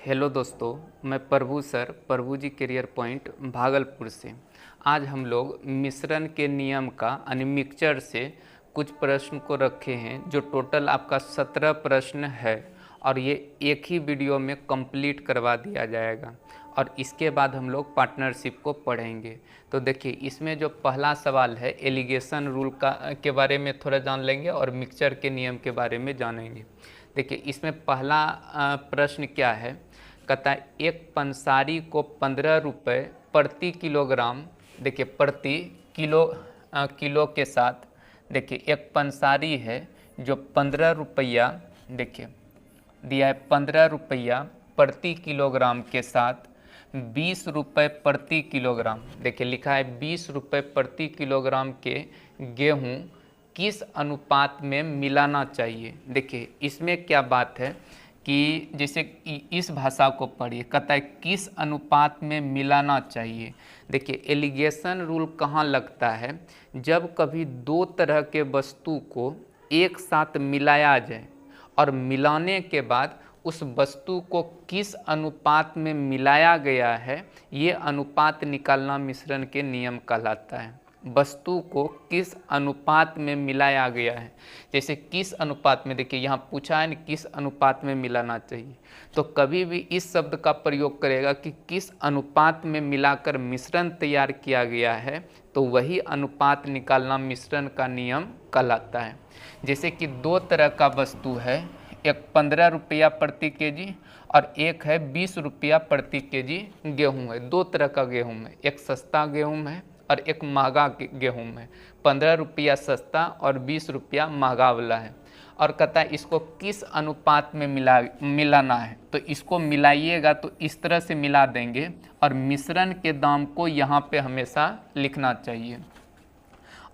Hello दोस्तों, मैं प्रभु sir प्रभु जी career point Bhagalpur से। आज हम लोग मिश्रण के नियम का यानी मिक्सचर से कुछ प्रश्न को रखे हैं, जो टोटल आपका 17 प्रश्न है और ये एक ही वीडियो में कंप्लीट करवा दिया जाएगा और इसके बाद हम लोग पार्टनरशिप को पढ़ेंगे। तो देखिए, इसमें जो पहला सवाल है एलिगेशन रूल के बारे में थोड़ा जान लेंगे और मिक्सचर के नियम के बारे में जानेंगे। देखिए, इसमें पहला प्रश्न क्या है, कहता है एक पंसारी को 15 रुपये प्रति किलोग्राम, देखिए प्रति किलो के साथ, देखिए एक पंसारी है जो 15 रुपया, देखिए दिया है 15 रुपया प्रति किलोग्राम के साथ 20 रुपये प्रति किलोग्राम, देखिए लिखा है 20 रुपये प्रति किलोग्राम के गेहूँ किस अनुपात में मिलाना चाहिए। देखिए इसमें क्या बात है कि जैसे इस भाषा को पढ़िए, कहता है किस अनुपात में मिलाना चाहिए। देखिए एलिगेशन रूल कहाँ लगता है, जब कभी दो तरह के वस्तु को एक साथ मिलाया जाए और मिलाने के बाद उस वस्तु को किस अनुपात में मिलाया गया है, ये अनुपात निकालना मिश्रण के नियम कहलाता है। वस्तु को किस अनुपात में मिलाया गया है, जैसे किस अनुपात में, देखिए यहाँ पूछा है ना किस अनुपात में मिलाना चाहिए, तो कभी भी इस शब्द का प्रयोग करेगा कि किस अनुपात में मिलाकर मिश्रण तैयार किया गया है, तो वही अनुपात निकालना मिश्रण का नियम कहलाता है। जैसे कि दो तरह का वस्तु है, एक 15 रुपया प्रति केजी और एक है 20 रुपया प्रति केजी गेहूँ है। दो तरह का गेहूँ है, एक सस्ता गेहूँ है और एक महंगा गेहूँ है। 15 रुपया सस्ता और 20 रुपया महंगा वाला है, और कहता है इसको किस अनुपात में मिलाना है, तो इसको मिलाइएगा तो इस तरह से मिला देंगे और मिश्रण के दाम को यहाँ पे हमेशा लिखना चाहिए।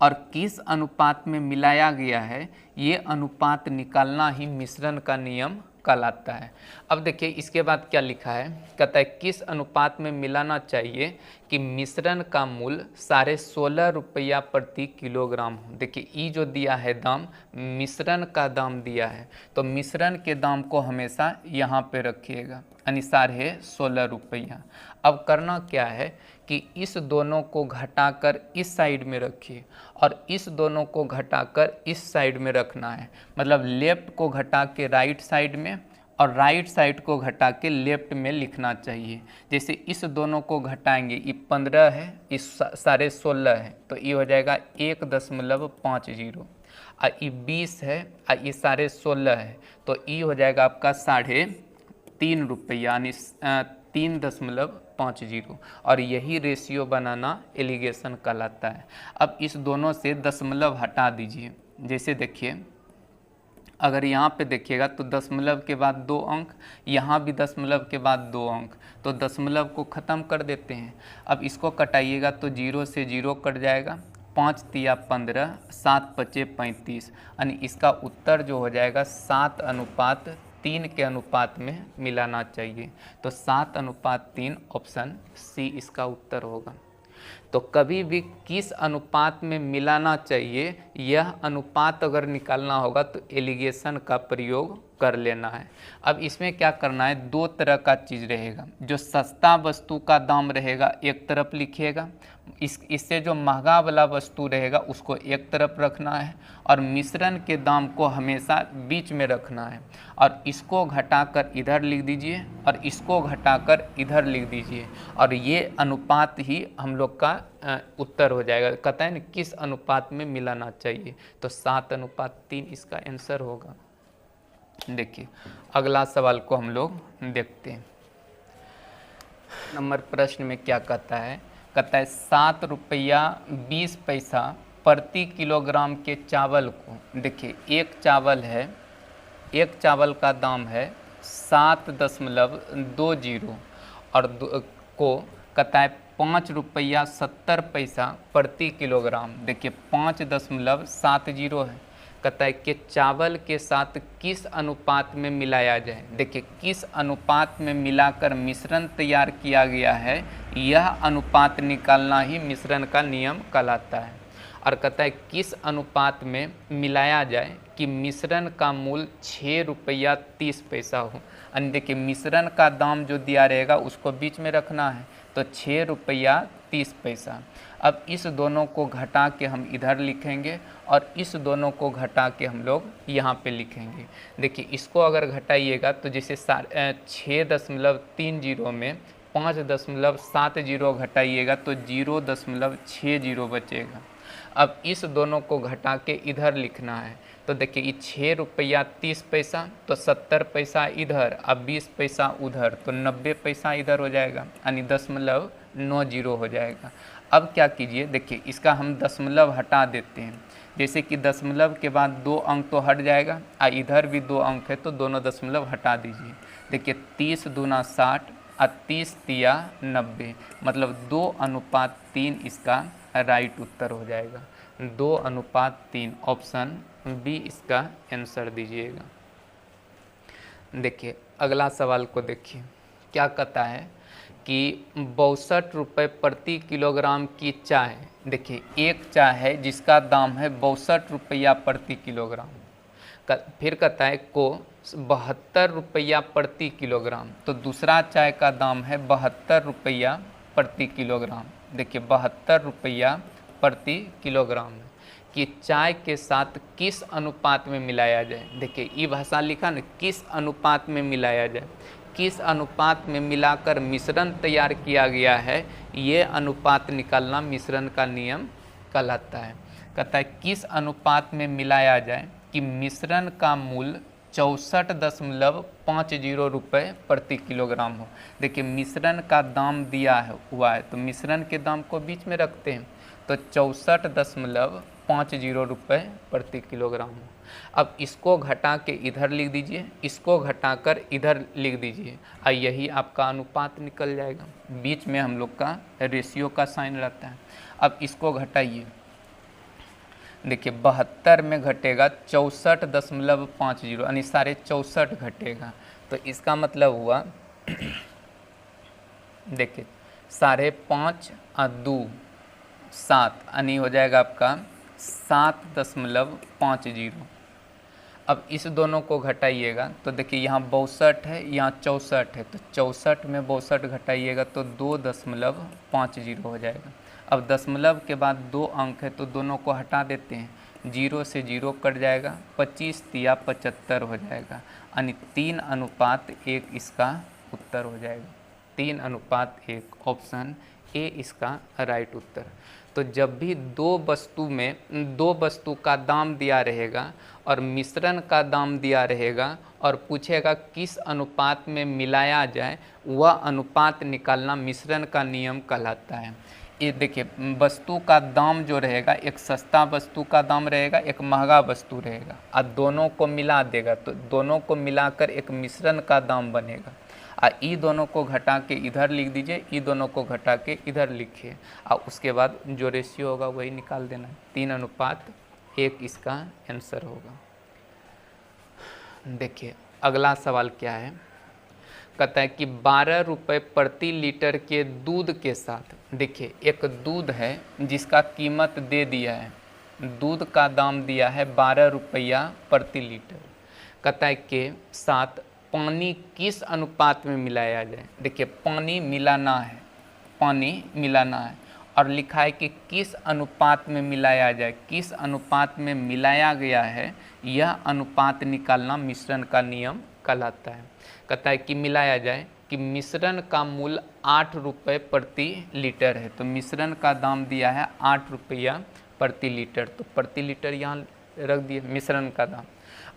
और किस अनुपात में मिलाया गया है, ये अनुपात निकालना ही मिश्रण का नियम कहलाता है। अब देखिए इसके बाद क्या लिखा है, कहता है किस अनुपात में मिलाना चाहिए कि मिश्रण का मूल्य 16.5 रुपया प्रति किलोग्राम हो। देखिए ये जो दिया है दाम, मिश्रण का दाम दिया है, तो मिश्रण के दाम को हमेशा यहाँ पे रखिएगा, यानी 16.5 रुपया। अब करना क्या है कि इस दोनों को घटाकर इस साइड में रखिए और इस दोनों को घटाकर इस साइड में रखना है, मतलब लेफ्ट को घटा के राइट साइड में और राइट साइड को घटा के लेफ्ट में लिखना चाहिए। जैसे इस दोनों को घटाएंगे, ये 15 है, इस 16.5 है, तो ये हो जाएगा 1.50 और ये 20 है और ये 16.5 है, तो ये हो जाएगा आपका 3.5 रुपया, यानी 3.50, और यही रेशियो बनाना एलिगेशन कहलाता है। अब इस दोनों से दशमलव हटा दीजिए। जैसे देखिए अगर यहाँ पे देखिएगा तो दशमलव के बाद 2 अंक, यहाँ भी दशमलव के बाद 2 अंक, तो दशमलव को ख़त्म कर देते हैं। अब इसको कटाइएगा तो 0 से 0 कट जाएगा, 5 तिया 15, 7 पचे 35, यानी इसका उत्तर जो हो जाएगा 7:3 के अनुपात में मिलाना चाहिए। तो 7:3 ऑप्शन सी इसका उत्तर होगा। तो कभी भी किस अनुपात में मिलाना चाहिए, यह अनुपात अगर निकालना होगा तो एलिगेशन का प्रयोग कर लेना है। अब इसमें क्या करना है, दो तरह का चीज़ रहेगा। जो सस्ता वस्तु का दाम रहेगा एक तरफ लिखिएगा, इससे जो महंगा वाला वस्तु रहेगा उसको एक तरफ रखना है, और मिश्रण के दाम को हमेशा बीच में रखना है। और इसको घटाकर इधर लिख दीजिए और इसको घटाकर इधर लिख दीजिए, और ये अनुपात ही हम लोग का उत्तर हो जाएगा। कहता है ना किस अनुपात में मिलाना चाहिए, तो 7:3 इसका आंसर होगा। देखिए अगला सवाल को हम लोग देखते हैं। नंबर प्रश्न में क्या कहता है, कहता है 7 रुपया 20 पैसा प्रति किलोग्राम के चावल को, देखिए एक चावल है, एक चावल का दाम है 7.20 और को कहता है 5 रुपया 70 पैसा प्रति किलोग्राम। देखिए 5.70 है, कहता है कि चावल के साथ किस अनुपात में मिलाया जाए। देखिए किस अनुपात में मिलाकर मिश्रण तैयार किया गया है, यह अनुपात निकालना ही मिश्रण का नियम कहलाता है। और कहता है किस अनुपात में मिलाया जाए कि मिश्रण का मूल्य 6 रुपया 30 पैसा हो। यानी देखिए मिश्रण का दाम जो दिया रहेगा उसको बीच में रखना है, तो 6 रुपया 30 पैसा। अब इस दोनों को घटा के हम इधर लिखेंगे और इस दोनों को घटा के हम लोग यहाँ पे लिखेंगे। देखिए इसको अगर घटाइएगा तो जैसे 6.30 में 5.70 घटाइएगा तो 0.60 बचेगा। अब इस दोनों को घटा के इधर लिखना है, तो देखिए ये 6 रुपया 30 पैसा, तो 70 पैसा इधर, अब 20 पैसा उधर, तो 90 पैसा इधर हो जाएगा, यानी 0.90 हो जाएगा। अब क्या कीजिए, देखिए इसका हम दशमलव हटा देते हैं। जैसे कि दशमलव के बाद 2 अंक तो हट जाएगा, इधर भी 2 अंक है तो दोनों दशमलव हटा दीजिए। देखिए 30 दूना 60 और 30 तिया 90, मतलब 2:3 इसका राइट उत्तर हो जाएगा। 2:3 ऑप्शन बी इसका आंसर दीजिएगा। देखिए अगला सवाल को देखिए, क्या कहता है कि 62 रुपये प्रति किलोग्राम की चाय। देखिए एक चाय है जिसका दाम है 62 रुपया प्रति किलोग्राम। फिर कहता है को 72 रुपया प्रति किलोग्राम, तो दूसरा चाय का दाम है 72 रुपया प्रति किलोग्राम। देखिए 72 रुपया प्रति किलोग्राम कि चाय के साथ किस अनुपात में मिलाया जाए। देखिए ये भाषा लिखा ना, किस अनुपात में मिलाया जाए, किस अनुपात में मिलाकर मिश्रण तैयार किया गया है, ये अनुपात निकालना मिश्रण का नियम कहलाता है। कहता है किस अनुपात में मिलाया जाए कि मिश्रण का मूल्य 64.50 रुपये प्रति किलोग्राम हो। देखिए मिश्रण का दाम दिया हुआ है तो मिश्रण के दाम को बीच में रखते हैं, तो 64.50 रुपये प्रति किलोग्राम हो। अब इसको घटा के इधर लिख दीजिए, इसको घटाकर इधर लिख दीजिए, और यही आपका अनुपात निकल जाएगा। बीच में हम लोग का रेशियो का साइन रहता है। अब इसको घटाइए, देखिए 72 में घटेगा 64.50, यानी 64.5 घटेगा, तो इसका मतलब हुआ देखिए 5.5 और 2 7, यानी हो जाएगा आपका 7.50। अब इस दोनों को घटाइएगा तो देखिए यहाँ 62 है, यहाँ 64 है, तो 64 में 62 घटाइएगा तो 2.50 हो जाएगा। अब दशमलव के बाद 2 अंक है तो दोनों को हटा देते हैं, 0 से 0 कट जाएगा, 25 तिया 75 हो जाएगा, यानी 3:1 इसका उत्तर हो जाएगा। 3:1 ऑप्शन ए इसका राइट उत्तर। तो जब भी दो वस्तु का दाम दिया रहेगा और मिश्रण का दाम दिया रहेगा और पूछेगा किस अनुपात में मिलाया जाए, वह अनुपात निकालना मिश्रण का नियम कहलाता है। ये देखिए वस्तु का दाम जो रहेगा, एक सस्ता वस्तु का दाम रहेगा, एक महंगा वस्तु रहेगा, और दोनों को मिला देगा तो दोनों को मिलाकर एक मिश्रण का दाम बनेगा। और ई दोनों को घटा के इधर लिख दीजिए, ई दोनों को घटा के इधर लिखिए, और उसके बाद जो रेशियो होगा वही निकाल देना। 3:1 इसका आंसर होगा। देखिए अगला सवाल क्या है, कहता है कि 12 रुपये प्रति लीटर के दूध के साथ, देखिए एक दूध है जिसका कीमत दे दिया है, दूध का दाम दिया है 12 रुपया प्रति लीटर। कहता है के साथ पानी किस अनुपात में मिलाया जाए। देखिए पानी मिलाना है, और लिखा है कि किस अनुपात में मिलाया जाए, किस अनुपात में मिलाया गया है, यह अनुपात निकालना मिश्रण का नियम कहलाता है। कहता है कि मिलाया जाए कि मिश्रण का मूल्य 8 रुपये प्रति लीटर है, तो मिश्रण का दाम दिया है 8 रुपया प्रति लीटर, तो प्रति लीटर यहाँ रख दिए मिश्रण का दाम।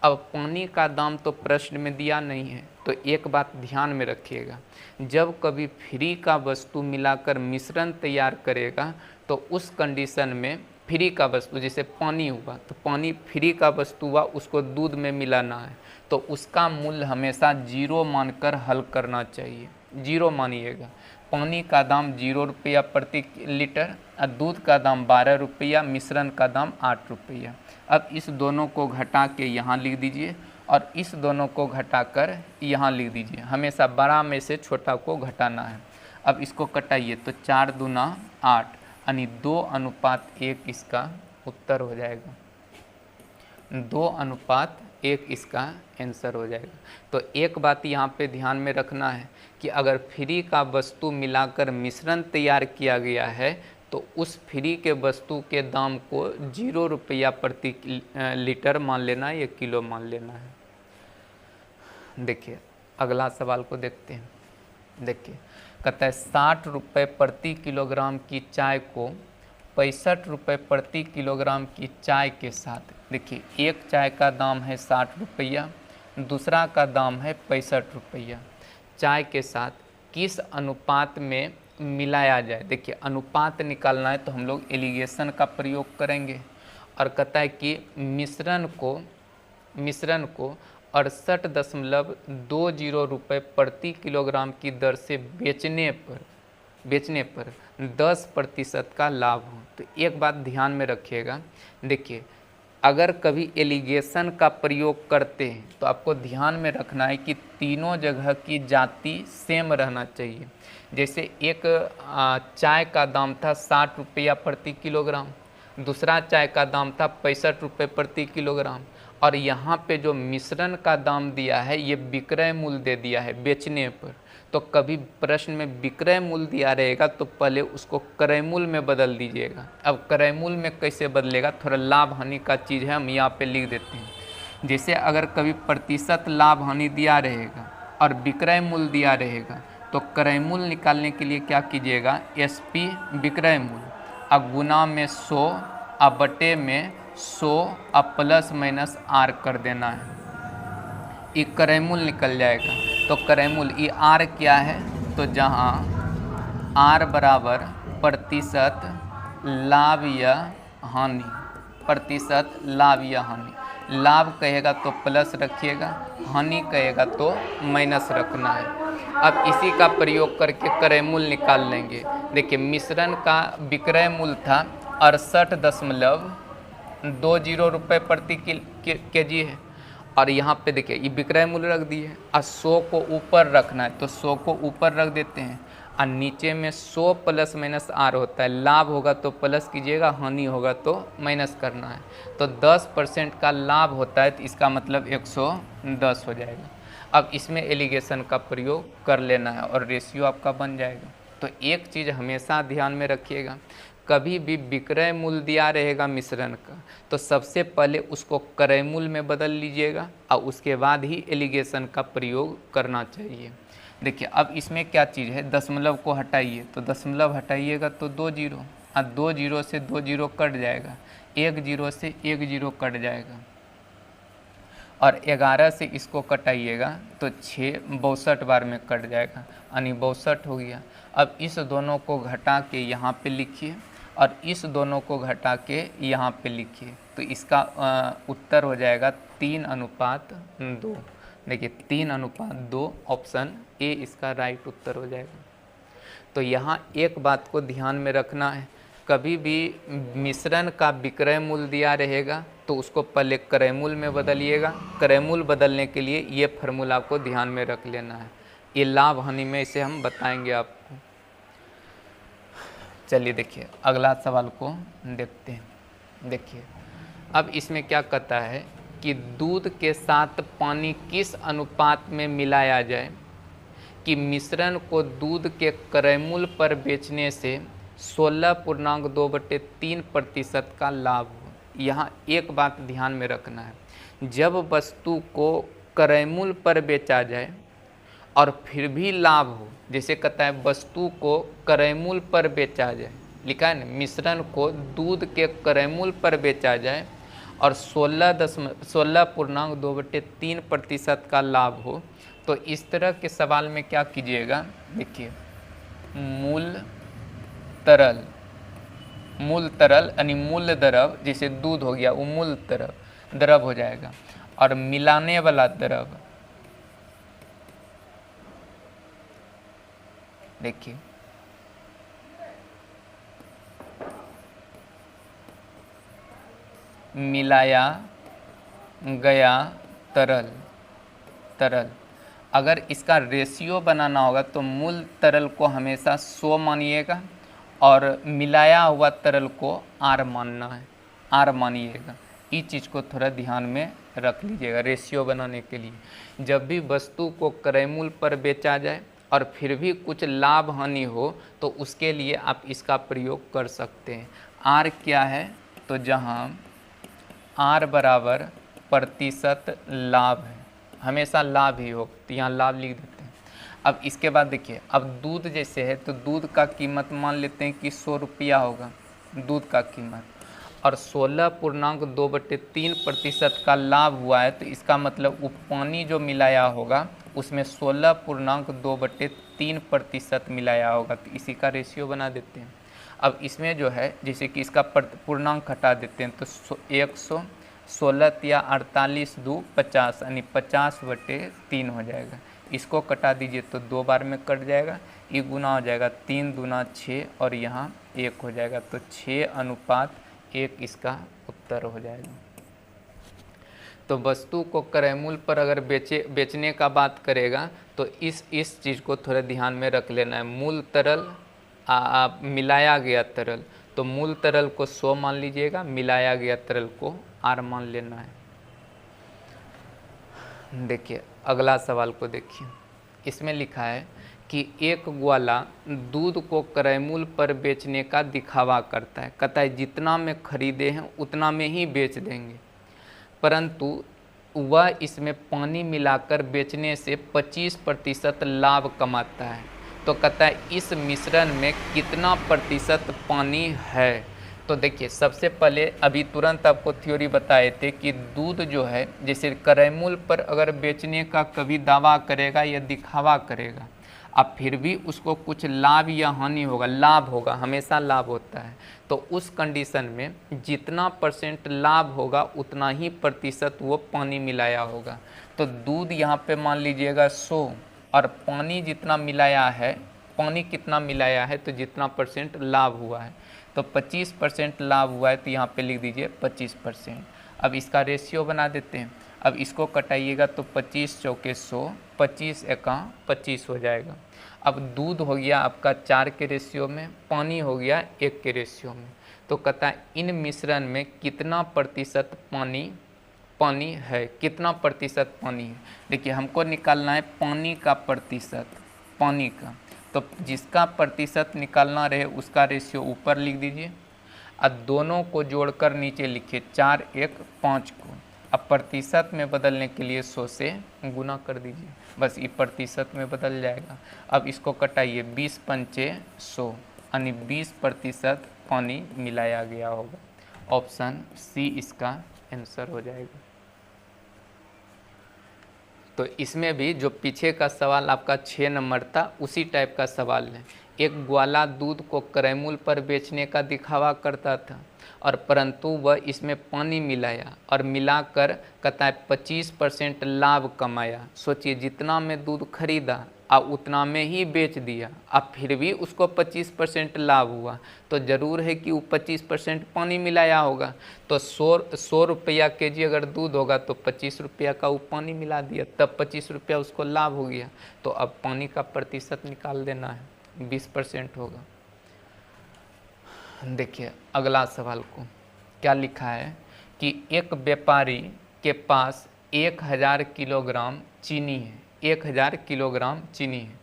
अब पानी का दाम तो प्रश्न में दिया नहीं है, तो एक बात ध्यान में रखिएगा, जब कभी फ्री का वस्तु मिलाकर मिश्रण तैयार करेगा तो उस कंडीशन में फ्री का वस्तु जैसे पानी हुआ, तो पानी फ्री का वस्तु हुआ, उसको दूध में मिलाना है तो उसका मूल्य हमेशा 0 मानकर हल करना चाहिए। 0 मानिएगा, पानी का दाम 0 रुपया प्रति लीटर और दूध का दाम 12 रुपया, मिश्रण का दाम 8 रुपया। अब इस दोनों को घटा के यहाँ लिख दीजिए और इस दोनों को घटाकर यहाँ लिख दीजिए, हमेशा बड़ा में से छोटा को घटाना है। अब इसको कटाइए तो 4 दूना 8, यानी 2:1 इसका उत्तर हो जाएगा। 2:1 इसका आंसर हो जाएगा। तो एक बात यहाँ पे ध्यान में रखना है कि अगर फ्री का वस्तु मिलाकर मिश्रण तैयार किया गया है तो उस फ्री के वस्तु के दाम को 0 रुपया प्रति लीटर मान लेना है या किलो मान लेना है। देखिए अगला सवाल को देखते हैं। देखिए कहता है 60 रुपये प्रति किलोग्राम की चाय को 65 रुपये प्रति किलोग्राम की चाय के साथ, देखिए एक चाय का दाम है 60 रुपया, दूसरा का दाम है 65 रुपया, चाय के साथ किस अनुपात में मिलाया जाए। देखिए अनुपात निकालना है तो हम लोग एलिगेशन का प्रयोग करेंगे और कहता है कि मिश्रण को 68.20 रुपये प्रति किलोग्राम की दर से बेचने पर 10% का लाभ हो। तो एक बात ध्यान में रखिएगा, देखिए अगर कभी एलिगेशन का प्रयोग करते हैं तो आपको ध्यान में रखना है कि तीनों जगह की जाति सेम रहना चाहिए। जैसे एक चाय का दाम था 60 रुपया प्रति किलोग्राम, दूसरा चाय का दाम था 65 रुपये प्रति किलोग्राम, और यहाँ पे जो मिश्रण का दाम दिया है ये विक्रय मूल्य दे दिया है बेचने पर। तो कभी प्रश्न में विक्रय मूल्य दिया रहेगा तो पहले उसको क्रय मूल्य में बदल दीजिएगा। अब क्रय मूल्य में कैसे बदलेगा, थोड़ा लाभ हानि का चीज़ है, हम यहाँ पे लिख देते हैं। जैसे अगर कभी प्रतिशत लाभ हानि दिया रहेगा और विक्रय मूल्य दिया रहेगा तो क्रय मूल्य निकालने के लिए क्या कीजिएगा, SP विक्रय मूल्य अब गुना में 100 अब बटे में 100 अब प्लस माइनस R कर देना है, ये क्रय मूल्य निकल जाएगा। तो क्रय मूल्य ये R क्या है, तो जहाँ R बराबर प्रतिशत लाभ या हानि, प्रतिशत लाभ या हानि, लाभ कहेगा तो प्लस रखिएगा, हानि कहेगा तो माइनस रखना है। अब इसी का प्रयोग करके क्रय मूल्य निकाल लेंगे। देखिए मिश्रण का विक्रय मूल्य था 68.20 रुपये प्रति केजी है, और यहाँ पे देखिए ये विक्रय मूल्य रख दिए और 100 को ऊपर रखना है तो 100 को ऊपर रख देते हैं, और नीचे में 100 प्लस माइनस R होता है, लाभ होगा तो प्लस कीजिएगा, हानि होगा तो माइनस करना है। तो 10% का लाभ होता है तो इसका मतलब 110 हो जाएगा। अब इसमें एलिगेशन का प्रयोग कर लेना है और रेशियो आपका बन जाएगा। तो एक चीज़ हमेशा ध्यान में रखिएगा, कभी भी विक्रय मूल्य दिया रहेगा मिश्रण का तो सबसे पहले उसको क्रय मूल्य में बदल लीजिएगा और उसके बाद ही एलिगेशन का प्रयोग करना चाहिए। देखिए अब इसमें क्या चीज़ है, दशमलव को हटाइए, तो दशमलव हटाइएगा तो 2 जीरो, और 2 जीरो से 2 जीरो कट जाएगा, 1 जीरो से 1 जीरो कट जाएगा, और 11 से इसको कटाइएगा तो 6 62 बार में कट जाएगा, यानी 62 हो गया। अब इस दोनों को घटा के यहाँ पे लिखिए और इस दोनों को घटा के यहाँ पे लिखिए, तो इसका उत्तर हो जाएगा 3:2। देखिए 3:2 ऑप्शन ए इसका राइट उत्तर हो जाएगा। तो यहाँ एक बात को ध्यान में रखना है, कभी भी मिश्रण का विक्रय मूल्य दिया रहेगा तो उसको पहले क्रय मूल्य में बदलिएगा। क्रय मूल्य बदलने के लिए ये फार्मूला को ध्यान में रख लेना है, ये लाभ हानि में इसे हम बताएंगे आपको। चलिए देखिए अगला सवाल को देखते हैं। देखिए अब इसमें क्या कहता है कि दूध के साथ पानी किस अनुपात में मिलाया जाए कि मिश्रण को दूध के क्रय मूल्य पर बेचने से 16.2/3% का लाभ हो। यहाँ एक बात ध्यान में रखना है, जब वस्तु को क्रय मूल्य पर बेचा जाए और फिर भी लाभ हो, जैसे कहता है वस्तु को क्रय मूल्य पर बेचा जाए, लिखा है ना, मिश्रण को दूध के क्रय मूल्य पर बेचा जाए और 16.2/3% का लाभ हो, तो इस तरह के सवाल में क्या कीजिएगा, देखिए मूल तरल यानी मूल द्रव, जैसे दूध हो गया वो मूल द्रव हो जाएगा, और मिलाने वाला द्रव, देखिए मिलाया गया तरल। अगर इसका रेशियो बनाना होगा तो मूल तरल को हमेशा 100 मानिएगा और मिलाया हुआ तरल को R मानना है। आर मानिएगा। इस चीज़ को थोड़ा ध्यान में रख लीजिएगा रेशियो बनाने के लिए। जब भी वस्तु को क्रय मूल्य पर बेचा जाए और फिर भी कुछ लाभ हानि हो तो उसके लिए आप इसका प्रयोग कर सकते हैं। आर क्या है, तो जहाँ आर बराबर प्रतिशत लाभ है, हमेशा लाभ ही हो, तो यहाँ लाभ लिख देते हैं। अब इसके बाद देखिए, अब दूध जैसे है तो दूध का कीमत मान लेते हैं कि 100 रुपया होगा दूध का कीमत, और 16.2/3% का लाभ हुआ है, तो इसका मतलब वो पानी जो मिलाया होगा उसमें 16.2/3% मिलाया होगा, तो इसी का रेशियो बना देते हैं। अब इसमें जो है जैसे कि इसका पूर्णांक हटा देते हैं तो 116 या 48×2=50 यानी 50/3 हो जाएगा। इसको कटा दीजिए तो 2 बार में कट जाएगा, ये गुना हो जाएगा 3 दूना 6 और यहाँ 1 हो जाएगा, तो 6:1 इसका उत्तर हो जाएगा। तो वस्तु को क्रय मूल्य पर अगर बेचने का बात करेगा तो इस चीज़ को थोड़ा ध्यान में रख लेना है। मूल तरल मिलाया गया तरल, तो मूल तरल को 100 मान लीजिएगा, मिलाया गया तरल को R मान लेना है। देखिए अगला सवाल को देखिए, इसमें लिखा है कि एक ग्वाला दूध को क्रय मूल्य पर बेचने का दिखावा करता है, कहता है जितना में खरीदे हैं उतना में ही बेच देंगे, परंतु वह इसमें पानी मिलाकर बेचने से 25% लाभ कमाता है, तो कहता है इस मिश्रण में कितना प्रतिशत पानी है। तो देखिए सबसे पहले अभी तुरंत आपको थ्योरी बताए थे कि दूध जो है जैसे क्रय मूल्य पर अगर बेचने का कभी दावा करेगा या दिखावा करेगा, अब फिर भी उसको कुछ लाभ या हानि होगा, लाभ होगा, हमेशा लाभ होता है, तो उस कंडीशन में जितना % लाभ होगा उतना ही प्रतिशत वो पानी मिलाया होगा। तो दूध यहाँ पे मान लीजिएगा 100 और पानी जितना मिलाया है, पानी कितना मिलाया है तो जितना % लाभ हुआ है, तो 25% लाभ हुआ है, तो यहाँ पे लिख दीजिए 25%। अब इसका रेशियो बना देते हैं। अब इसको कटाइएगा तो 25 चौके 100, 25 एका 25 हो जाएगा। अब दूध हो गया आपका 4 के रेशियो में, पानी हो गया 1 के रेशियो में, तो कहता है इन मिश्रण में कितना प्रतिशत पानी है, कितना प्रतिशत पानी है। देखिए हमको निकालना है पानी का प्रतिशत, पानी का, तो जिसका प्रतिशत निकालना रहे उसका रेशियो ऊपर लिख दीजिए, और दोनों को जोड़कर नीचे लिखिए 4 1 5 को। अब प्रतिशत में बदलने के लिए 100 से गुना कर दीजिए, बस ये प्रतिशत में बदल जाएगा। अब इसको कटाइए, 20 पंचे 100 यानी 20% पानी मिलाया गया होगा। ऑप्शन सी इसका आंसर हो जाएगा। तो इसमें भी जो पीछे का सवाल आपका 6 नंबर था उसी टाइप का सवाल है। एक ग्वाला दूध को क्रय मूल्य पर बेचने का दिखावा करता था और परंतु वह इसमें पानी मिलाया और मिलाकर कहता है 25% लाभ कमाया। सोचिए जितना में दूध खरीदा और उतना में ही बेच दिया, अब फिर भी उसको 25% लाभ हुआ, तो ज़रूर है कि वो 25% पानी मिलाया होगा। तो 100 रुपया केजी अगर दूध होगा तो 25 रुपया का वो पानी मिला दिया, तब 25 रुपया उसको लाभ हो गया। तो अब पानी का प्रतिशत निकाल देना है, 20% होगा। देखिए अगला सवाल को क्या लिखा है कि एक व्यापारी के पास 1000 किलोग्राम चीनी है, 1000 किलोग्राम चीनी है,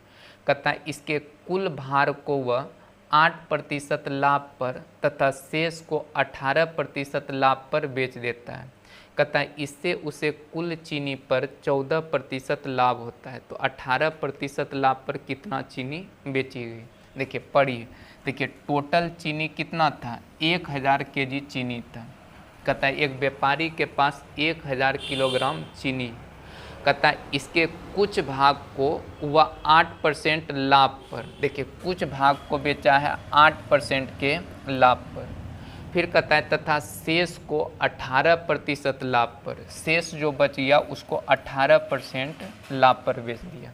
कहता है इसके कुल भार को वह 8% लाभ पर तथा शेष को 18% लाभ पर बेच देता है। कहता है इससे उसे कुल चीनी पर 14% लाभ होता है, तो 18% लाभ पर कितना चीनी बेची गई। देखिए पढ़िए, देखिए टोटल चीनी कितना था, 1000 केजी चीनी था। कहता है एक व्यापारी के पास 1000 किलोग्राम चीनी, कहता है इसके कुछ भाग को वह 8% लाभ पर, देखिए कुछ भाग को बेचा है 8% के लाभ पर। फिर कहता है तथा शेष को 18% लाभ पर, शेष जो बच गया उसको 18% लाभ पर बेच दिया।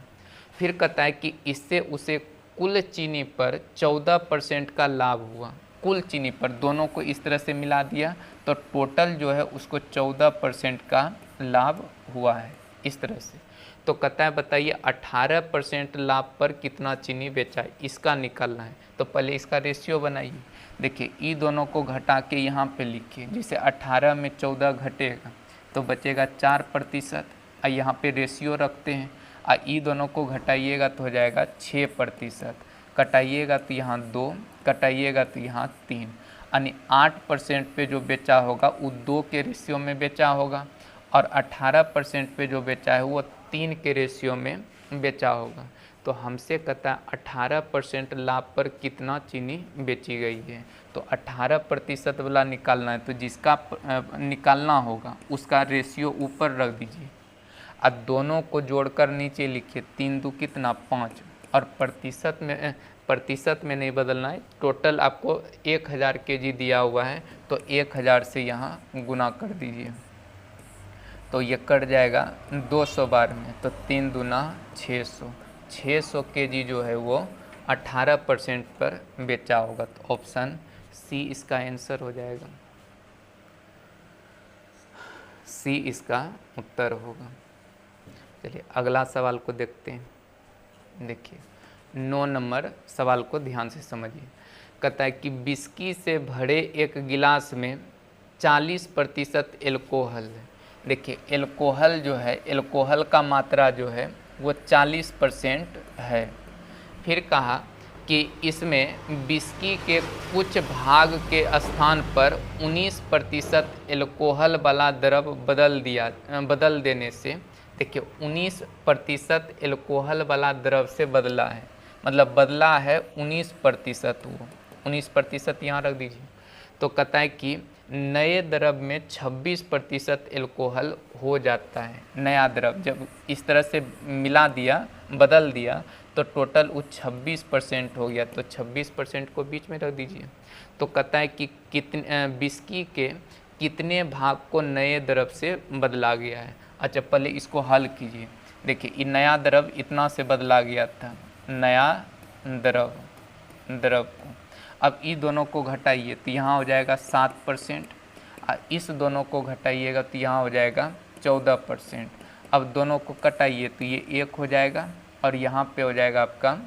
फिर कहता है कि इससे उसे कुल चीनी पर 14% का लाभ हुआ, कुल चीनी पर, दोनों को इस तरह से मिला दिया तो टोटल जो है उसको 14% का लाभ हुआ है इस तरह से। तो कहता है बताइए 18% लाभ पर कितना चीनी बेचा है, इसका निकालना है। तो पहले इसका रेशियो बनाइए। देखिए ई दोनों को घटा के यहाँ पे लिखिए, जैसे 18 में 14 घटेगा तो बचेगा 4%, और यहाँ पे रेशियो रखते हैं, और ई दोनों को घटाइएगा तो हो जाएगा 6%, कटाइएगा तो यहाँ 2, कटाइएगा तो यहाँ 3, यानी 8% पे जो बेचा होगा वो 2 के रेशियो में बेचा होगा, और 18% पे जो बेचा है वो 3 के रेशियो में बेचा होगा। तो हमसे कहता है 18% लाभ पर कितना चीनी बेची गई है, तो 18% वाला निकालना है, तो जिसका निकालना होगा उसका रेशियो ऊपर रख दीजिए, और दोनों को जोड़कर नीचे लिखिए, 3 दू कितना 5, और प्रतिशत में नहीं बदलना है, टोटल आपको 1000 केजी दिया हुआ है तो 1000 से यहाँ गुना कर दीजिए, तो ये कट जाएगा 200 बार में, तो 3 दूना 600 केजी जो है वो 18% पर बेचा होगा, तो ऑप्शन सी इसका आंसर हो जाएगा, सी इसका उत्तर होगा। चलिए अगला सवाल को देखते हैं। देखिए 9 नंबर सवाल को ध्यान से समझिए। कहता है कि विस्की से भरे एक गिलास में 40% एल्कोहल है। देखिए एल्कोहल जो है, एल्कोहल का मात्रा जो है वो 40% है। फिर कहा कि इसमें विस्की के कुछ भाग के स्थान पर 19% एल्कोहल वाला द्रव बदल देने से, देखिए 19% एल्कोहल वाला द्रव से बदला है, मतलब बदला है 19%, वो 19% यहाँ रख दीजिए। तो कहता है कि नए द्रव में 26% एल्कोहल हो जाता है। नया द्रव जब इस तरह से मिला दिया, बदल दिया, तो टोटल वो 26% हो गया, तो 26% को बीच में रख दीजिए। तो कहता है कि कितने विस्की के कितने भाग को नए द्रव से बदला गया है। अच्छा पहले इसको हल कीजिए। देखिए ये नया द्रव इतना से बदला गया था, नया द्रव को, अब ई दोनों को घटाइए तो यहाँ हो जाएगा 7%, और इस दोनों को घटाइएगा तो यहाँ हो जाएगा 14%। अब दोनों को कटाइए तो ये 1 हो जाएगा, और यहाँ पे हो जाएगा आपका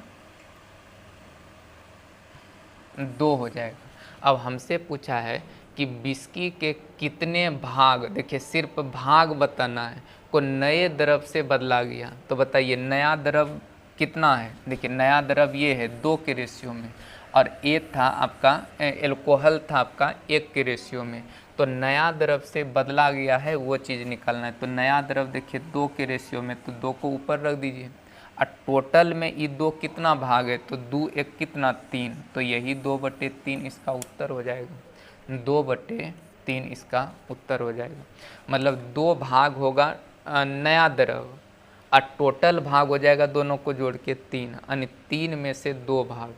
2 हो जाएगा। अब हमसे पूछा है कि विस्की के कितने भाग, देखिए सिर्फ भाग बताना है, को नए द्रव से बदला गया, तो बताइए नया द्रव कितना है। देखिए नया द्रव ये है 2 के रेशियो में, और ये था आपका एल्कोहल था आपका 1 के रेशियो में, तो नया द्रव से बदला गया है वो चीज़ निकालना है। तो नया द्रव देखिए 2 के रेशियो में, तो 2 को ऊपर रख दीजिए, और टोटल में ये 2 कितना भाग है, तो 2 1 कितना 3, तो यही 2/3 इसका उत्तर हो जाएगा। 2/3 इसका उत्तर हो जाएगा, मतलब 2 भाग होगा नया द्रव, और टोटल भाग हो जाएगा दोनों को जोड़ के 3, यानी 3 में से 2 भाग,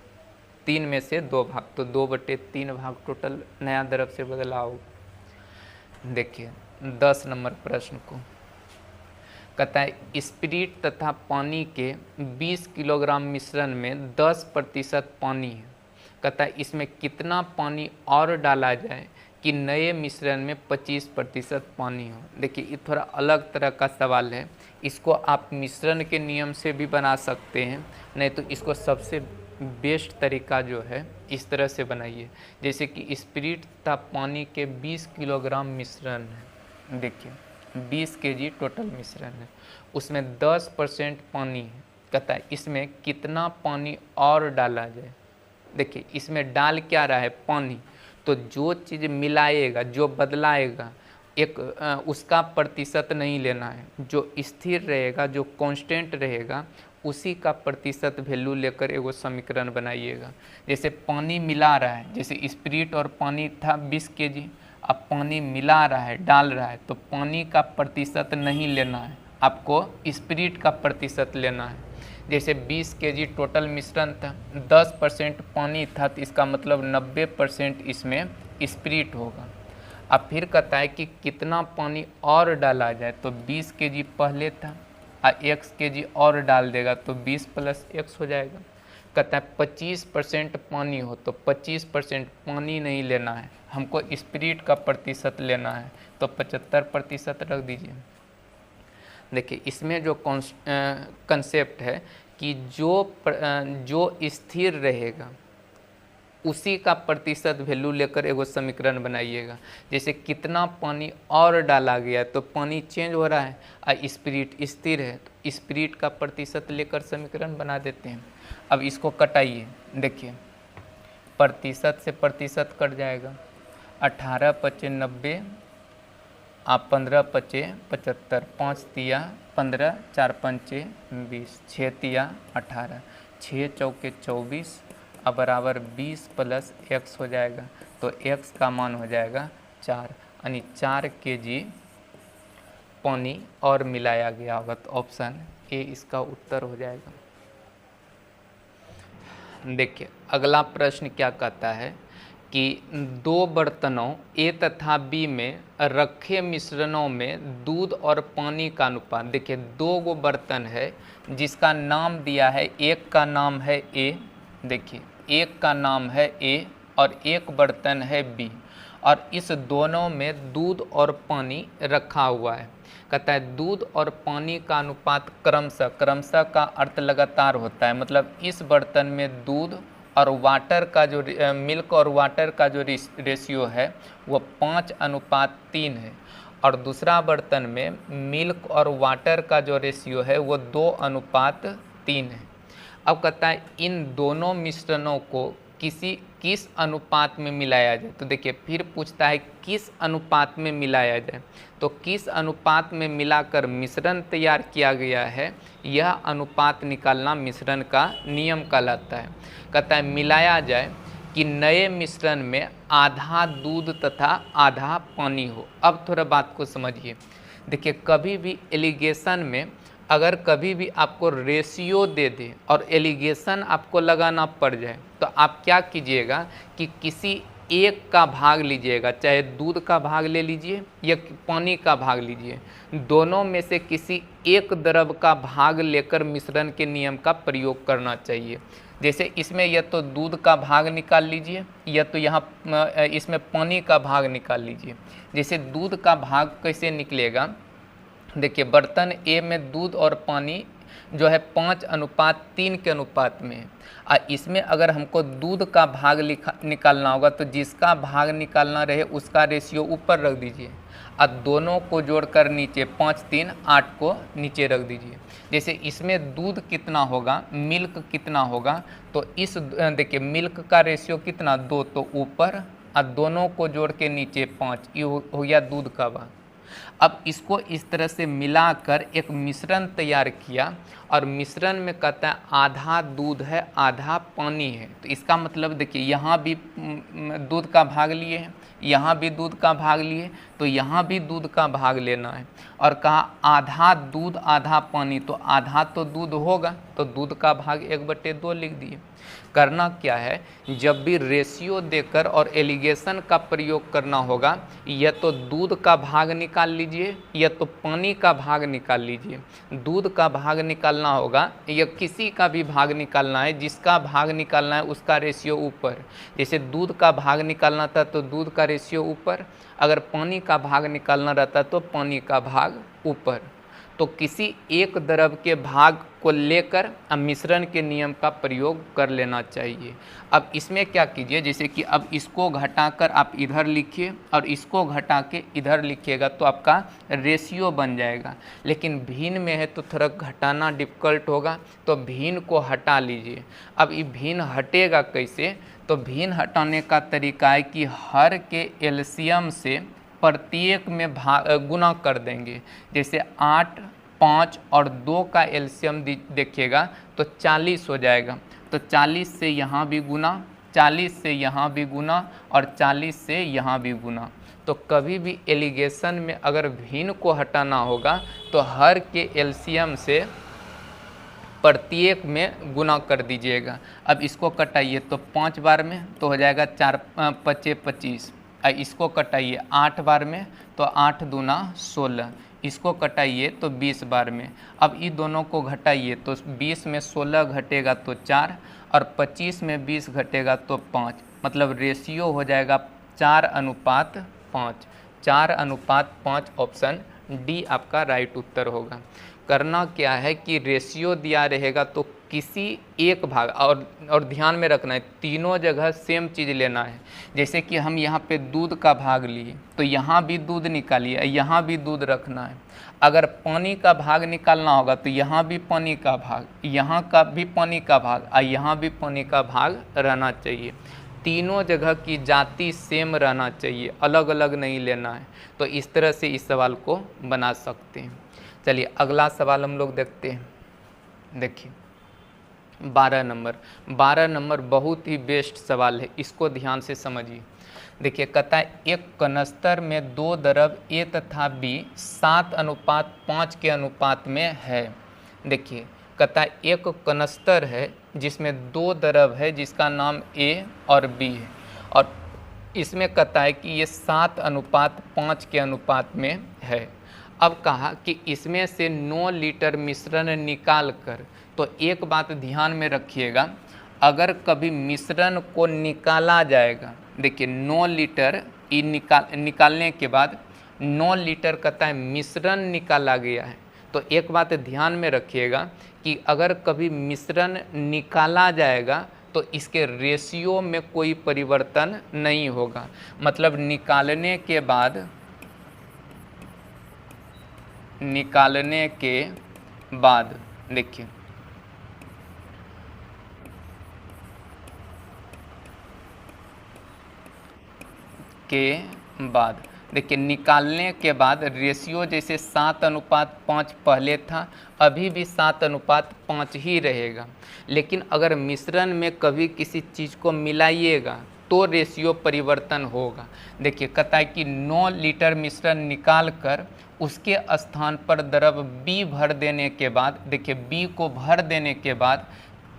3 में से 2 भाग, तो 2/3 भाग टोटल नया द्रव से बदला होगा। देखिए 10 नंबर प्रश्न को कहता है स्पिरिट तथा पानी के 20 किलोग्राम मिश्रण में 10% पानी है। कहता है इसमें कितना पानी और डाला जाए कि नए मिश्रण में 25% पानी हो। देखिए ये थोड़ा अलग तरह का सवाल है, इसको आप मिश्रण के नियम से भी बना सकते हैं, नहीं तो इसको सबसे बेस्ट तरीका जो है इस तरह से बनाइए, जैसे कि स्पिरिट तथा पानी के 20 किलोग्राम मिश्रण है। देखिए 20 केजी टोटल मिश्रण है, उसमें 10% पानी है। कहता है इसमें कितना पानी और डाला जाए। देखिए इसमें डाल क्या रहा है, पानी, तो जो चीज़ मिलाएगा, जो बदलाएगा, एक उसका प्रतिशत नहीं लेना है, जो स्थिर रहेगा, जो कांस्टेंट रहेगा, उसी का प्रतिशत वैल्यू लेकर एगो समीकरण बनाइएगा। जैसे पानी मिला रहा है, जैसे स्पिरिट और पानी था 20 केजी, अब पानी मिला रहा है, डाल रहा है, तो पानी का प्रतिशत नहीं लेना है, आपको स्पिरिट का प्रतिशत लेना है। जैसे 20 केजी टोटल मिश्रण था, 10% पानी था, तो इसका मतलब 90% इसमें स्पिरिट होगा। अब फिर कहता है कि कितना पानी और डाला जाए, तो 20 केजी पहले था और 1 केजी और डाल देगा तो 20 + x हो जाएगा। कहता है 25% पानी हो, तो 25% पानी नहीं लेना है, हमको स्पिरिट का प्रतिशत लेना है, तो 75% रख दीजिए। देखिए इसमें जो कंसेप्ट है कि जो स्थिर रहेगा उसी का प्रतिशत वैल्यू लेकर एगो समीकरण बनाइएगा। जैसे कितना पानी और डाला गया तो पानी चेंज हो रहा है और स्पिरिट स्थिर है, तो स्पिरिट का प्रतिशत लेकर समीकरण बना देते हैं। अब इसको कटाइए, देखिए प्रतिशत से प्रतिशत कट जाएगा, 18 पचे 90, आप 15 पचे 75, 5 तिया 15, 4 पंचे 20, 6 तिया 18, 6 चौके 24 अब बराबर 20 प्लस x हो जाएगा, तो x का मान हो जाएगा 4, यानी 4 kg पानी और मिलाया गया होगा, तो ऑप्शन ए इसका उत्तर हो जाएगा। देखिए अगला प्रश्न क्या कहता है कि दो बर्तनों ए तथा बी में रखे मिश्रणों में दूध और पानी का अनुपात। देखिए दो गो बर्तन है जिसका नाम दिया है, एक का नाम है ए, देखिए एक का नाम है ए और एक बर्तन है बी, और इस दोनों में दूध और पानी रखा हुआ है। कहता है दूध और पानी का अनुपात क्रमशः, क्रमशः का अर्थ लगातार होता है, मतलब इस बर्तन में दूध और वाटर का जो मिल्क और वाटर का जो रेशियो है वो 5:3 है, और दूसरा बर्तन में मिल्क और वाटर का जो रेशियो है वो 2:3 है। अब कहता है इन दोनों मिश्रणों को किस अनुपात में मिलाया जाए, तो देखिए फिर पूछता है किस अनुपात में मिलाया जाए, तो किस अनुपात में मिलाकर मिश्रण तैयार किया गया है, यह अनुपात निकालना मिश्रण का नियम कहलाता है। कहता है मिलाया जाए कि नए मिश्रण में आधा दूध तथा आधा पानी हो। अब थोड़ा बात को समझिए, देखिए कभी भी एलिगेशन में अगर कभी भी आपको रेशियो दे दे और एलिगेशन आपको लगाना पड़ जाए, तो आप क्या कीजिएगा कि किसी एक का भाग लीजिएगा, चाहे दूध का भाग ले लीजिए या पानी का भाग लीजिए, दोनों में से किसी एक द्रव का भाग लेकर मिश्रण के नियम का प्रयोग करना चाहिए। जैसे इसमें या तो दूध का भाग निकाल लीजिए या तो यहाँ इसमें पानी का भाग निकाल लीजिए। जैसे दूध का भाग कैसे निकलेगा, देखिए बर्तन ए में दूध और पानी जो है 5:3 के अनुपात में है, और इसमें अगर हमको दूध का भाग निकालना होगा तो जिसका भाग निकालना रहे उसका रेशियो ऊपर रख दीजिए और दोनों को जोड़कर नीचे 5 3 8 को नीचे रख दीजिए। जैसे इसमें दूध कितना होगा, मिल्क कितना होगा, तो इस देखिए मिल्क का रेशियो कितना 2, तो ऊपर और दोनों को जोड़ के नीचे 5, ये हो गया दूध का भाग। अब इसको इस तरह से मिलाकर एक मिश्रण तैयार किया, और मिश्रण में कहता है आधा दूध है आधा पानी है, तो इसका मतलब देखिए यहाँ भी दूध का भाग लिए हैं, यहाँ भी दूध का भाग लिए, तो यहाँ भी दूध का भाग लेना है, और कहा आधा दूध आधा पानी, तो आधा तो दूध होगा तो दूध का भाग 1/2 लिख दिए। करना क्या है, जब भी रेशियो देकर और एलिगेशन का प्रयोग करना होगा, या तो दूध का भाग निकाल लीजिए या तो पानी का भाग निकाल लीजिए। दूध का भाग निकालना होगा या किसी का भी भाग निकालना है, जिसका भाग निकालना है उसका रेशियो ऊपर। जैसे दूध का भाग निकालना था तो दूध का रेशियो ऊपर, अगर पानी का भाग निकालना रहता तो पानी का भाग ऊपर। तो किसी एक द्रव के भाग को लेकर मिश्रण के नियम का प्रयोग कर लेना चाहिए। अब इसमें क्या कीजिए, जैसे कि अब इसको घटाकर आप इधर लिखिए और इसको घटा के इधर लिखिएगा तो आपका रेशियो बन जाएगा। लेकिन भिन्न में है तो थोड़ा घटाना डिफ़िकल्ट होगा, तो भिन्न को हटा लीजिए। अब ये भिन्न हटेगा कैसे, तो भिन्न हटाने का तरीका है कि हर के एलसीएम से प्रत्येक में गुना कर देंगे। जैसे 8, 5 और 2 का एलसीएम देखिएगा तो 40 हो जाएगा, तो 40 से यहाँ भी गुना, 40 से यहाँ भी गुना और 40 से यहाँ भी गुना। तो कभी भी एलिगेशन में अगर भिन्न को हटाना होगा तो हर के एलसीएम से प्रत्येक में गुना कर दीजिएगा। अब इसको कटाइए तो 5 बार में तो हो जाएगा 4 5 25, इसको कटाइए 8 बार में तो 8 दूना 16, इसको कटाइए तो 20 बार में। अब ये दोनों को घटाइए तो 20 में 16 घटेगा तो 4 और 25 में 20 घटेगा तो 5, मतलब रेशियो हो जाएगा 4:5। 4:5 ऑप्शन डी आपका राइट उत्तर होगा। करना क्या है कि रेशियो दिया रहेगा तो किसी एक भाग, और ध्यान में रखना है तीनों जगह सेम चीज़ लेना है। जैसे कि हम यहाँ पे दूध का भाग लिए तो यहाँ भी दूध निकालिए, यहाँ भी दूध रखना है। अगर पानी का भाग निकालना होगा तो यहाँ भी पानी का भाग, यहाँ का भी पानी का भाग और यहाँ भी पानी का भाग रहना चाहिए। तीनों जगह की जाति सेम रहना चाहिए, अलग अलग नहीं लेना है। तो इस तरह से इस सवाल को बना सकते हैं। चलिए अगला सवाल हम लोग देखते हैं। देखिए 12 नंबर बहुत ही बेस्ट सवाल है, इसको ध्यान से समझिए। देखिए कहता है एक कनस्तर में 2 द्रव ए तथा बी 7:5 के अनुपात में है। देखिए कहता है एक कनस्तर है जिसमें 2 द्रव है जिसका नाम ए और बी है, और इसमें कहता है कि ये 7:5 के अनुपात में है। अब कहा कि इसमें से 9 लीटर मिश्रण निकाल कर, तो एक बात ध्यान में रखिएगा, अगर कभी मिश्रण को निकाला जाएगा, देखिए 9 लीटर निकालने के बाद 9 लीटर कहता है मिश्रण निकाला गया है, तो एक बात ध्यान में रखिएगा कि अगर कभी मिश्रण निकाला जाएगा तो इसके रेशियो में कोई परिवर्तन नहीं होगा। मतलब निकालने के बाद देखिए देखिए निकालने के बाद रेशियो जैसे 7:5 पहले था, अभी भी 7:5 ही रहेगा। लेकिन अगर मिश्रण में कभी किसी चीज़ को मिलाइएगा तो रेशियो परिवर्तन होगा। देखिए कहता है कि 9 लीटर मिश्रण निकाल कर उसके स्थान पर द्रव बी भर देने के बाद, देखिए बी को भर देने के बाद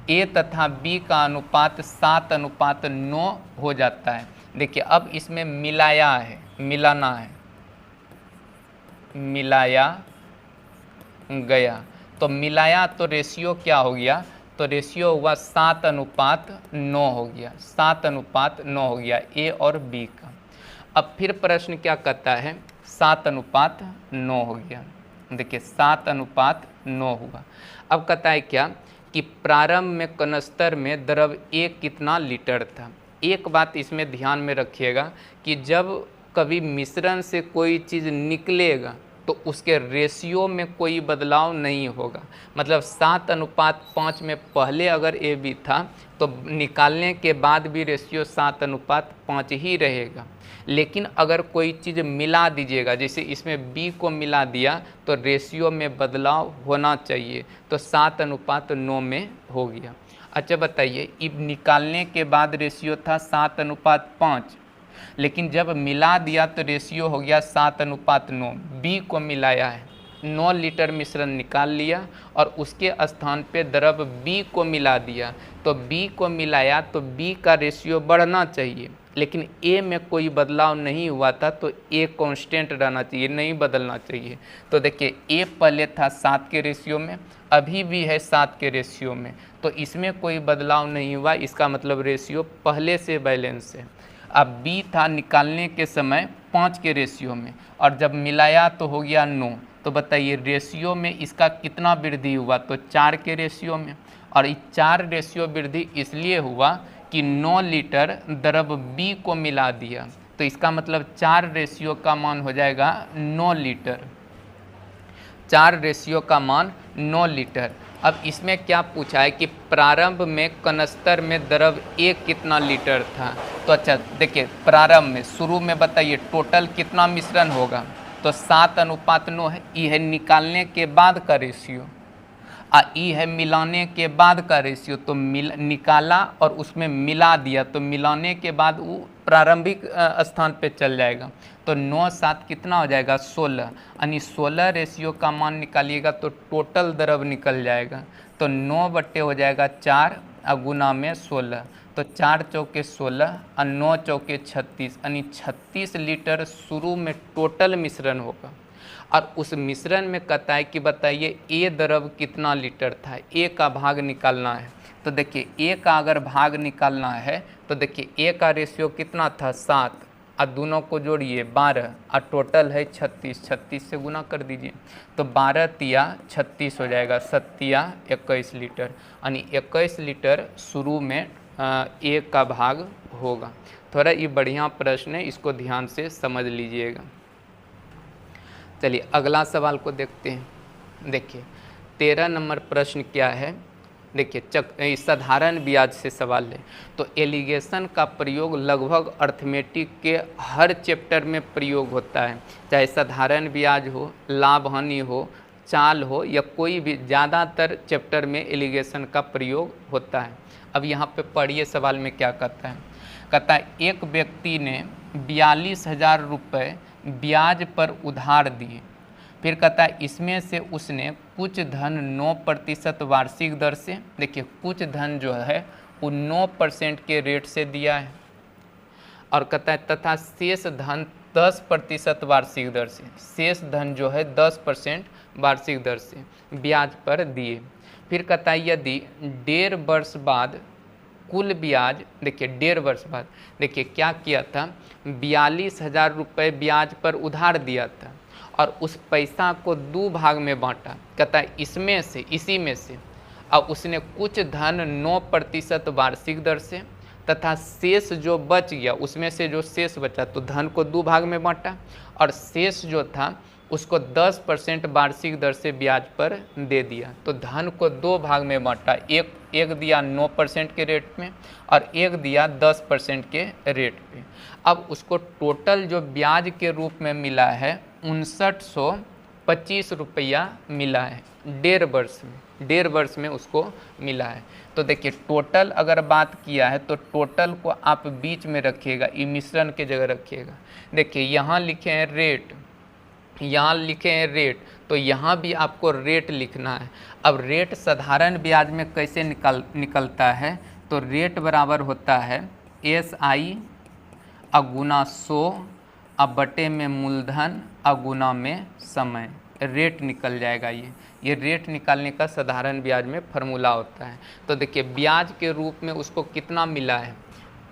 ए तथा बी का अनुपात 7:9 हो जाता है। देखिए अब इसमें मिलाया गया, तो मिलाया तो रेशियो क्या हो गया, तो रेशियो हुआ 7:9 हो गया, 7:9 हो गया ए और बी का। अब फिर प्रश्न क्या कहता है, 7:9 हो गया। देखिए 7:9 हुआ। अब कहता है क्या कि प्रारंभ में कनस्तर में द्रव ए कितना लीटर था। एक बात इसमें ध्यान में रखिएगा कि जब कभी मिश्रण से कोई चीज़ निकलेगा तो उसके रेशियो में कोई बदलाव नहीं होगा। मतलब 7:5 में पहले अगर ए बी था तो निकालने के बाद भी रेशियो 7:5 ही रहेगा। लेकिन अगर कोई चीज़ मिला दीजिएगा, जैसे इसमें बी को मिला दिया तो रेशियो में बदलाव होना चाहिए, तो 7:9 में हो गया। अच्छा बताइए, अब निकालने के बाद रेशियो था 7:5, लेकिन जब मिला दिया तो रेशियो हो गया 7:9। बी को मिलाया है, 9 लीटर मिश्रण निकाल लिया और उसके स्थान पे द्रव बी को मिला दिया, तो बी को मिलाया तो बी का रेशियो बढ़ना चाहिए, लेकिन ए में कोई बदलाव नहीं हुआ था, तो ए कांस्टेंट रहना चाहिए, नहीं बदलना चाहिए। तो देखिए ए पहले था 7 के रेशियो में, अभी भी है 7 के रेशियो में, तो इसमें कोई बदलाव नहीं हुआ, इसका मतलब रेशियो पहले से बैलेंस है। अब बी था निकालने के समय 5 के रेशियो में और जब मिलाया तो हो गया 9, तो बताइए रेशियो में इसका कितना वृद्धि हुआ, तो 4 के रेशियो में। और ये 4 रेशियो वृद्धि इसलिए हुआ कि 9 लीटर द्रव बी को मिला दिया, तो इसका मतलब 4 रेशियो का मान हो जाएगा 9 लीटर, 4 रेशियो का मान 9 लीटर। अब इसमें क्या पूछा है कि प्रारंभ में कनस्तर में द्रव ए कितना लीटर था। तो अच्छा देखिए प्रारंभ में, शुरू में बताइए टोटल कितना मिश्रण होगा, तो 7:9 है। ई है निकालने के बाद का रेशियो, ई है मिलाने के बाद का रेशियो, तो निकाला और उसमें मिला दिया, तो मिलाने के बाद वो प्रारंभिक स्थान पे चल जाएगा, तो 9 7 कितना हो जाएगा 16, यानी 16 रेशियो का मान निकालिएगा तो टोटल द्रव निकल जाएगा, तो 9 बट्टे हो जाएगा 4 गुना में 16, तो 4 चौके 16 और 9 चौके 36, यानी 36 लीटर शुरू में टोटल मिश्रण होगा। और उस मिश्रण में कहता है कि बताइए ए द्रव कितना लीटर था, ए का भाग निकालना है। तो देखिए ए का अगर भाग निकालना है तो देखिए ए का रेशियो कितना था 7, और दोनों को जोड़िए 12 और टोटल है 36, 36 से गुना कर दीजिए तो 12 तिया 36 हो जाएगा, 7 तिया 21 लीटर, यानी 21 लीटर शुरू में एक का भाग होगा। थोड़ा ये बढ़िया प्रश्न है, इसको ध्यान से समझ लीजिएगा। चलिए अगला सवाल को देखते हैं। देखिए 13 नंबर प्रश्न क्या है, देखिए साधारण ब्याज से सवाल है। तो एलिगेशन का प्रयोग लगभग अर्थमेटिक के हर चैप्टर में प्रयोग होता है, चाहे साधारण ब्याज हो, लाभ हानि हो, चाल हो या कोई भी, ज़्यादातर चैप्टर में एलिगेशन का प्रयोग होता है। अब यहाँ पे पढ़िए सवाल में क्या कहता है। कहता है एक व्यक्ति ने 42,000 रुपये ब्याज पर उधार दिए। फिर कहता है इसमें से उसने कुछ धन 9% वार्षिक दर से, देखिए कुछ धन जो है वो 9% के रेट से दिया है, और कहता है तथा शेष धन 10% वार्षिक दर से, शेष धन जो है 10% वार्षिक दर से ब्याज पर दिए। फिर कहता है यदि 1.5 वर्ष बाद कुल ब्याज, देखिए 1.5 वर्ष बाद, देखिए क्या किया था, 42,000 रुपये ब्याज पर उधार दिया था और उस पैसा को 2 भाग में बांटा। कहता है इसमें से, इसी में से अब उसने कुछ धन 9% वार्षिक दर से तथा शेष जो बच गया, उसमें से जो शेष बचा तो धन को 2 भाग में बांटा और शेष जो था उसको 10% वार्षिक दर से ब्याज पर दे दिया। तो धन को 2 भाग में बांटा, एक दिया 9% के रेट में और एक दिया 10% के रेट पे। अब उसको टोटल जो ब्याज के रूप में मिला है 5925 रुपया मिला है 1.5 वर्ष में, 1.5 वर्ष में उसको मिला है। तो देखिए टोटल अगर बात किया है तो टोटल को आप बीच में रखिएगा, ई मिश्रण के जगह रखिएगा। देखिए यहाँ लिखे हैं रेट, यहाँ लिखे हैं रेट, तो यहाँ भी आपको रेट लिखना है। अब रेट साधारण ब्याज में कैसे निकलता है, तो रेट बराबर होता है SI गुना 100 बटे में मूलधन गुना में समय, रेट निकल जाएगा। ये रेट निकालने का साधारण ब्याज में फार्मूला होता है। तो देखिए ब्याज के रूप में उसको कितना मिला है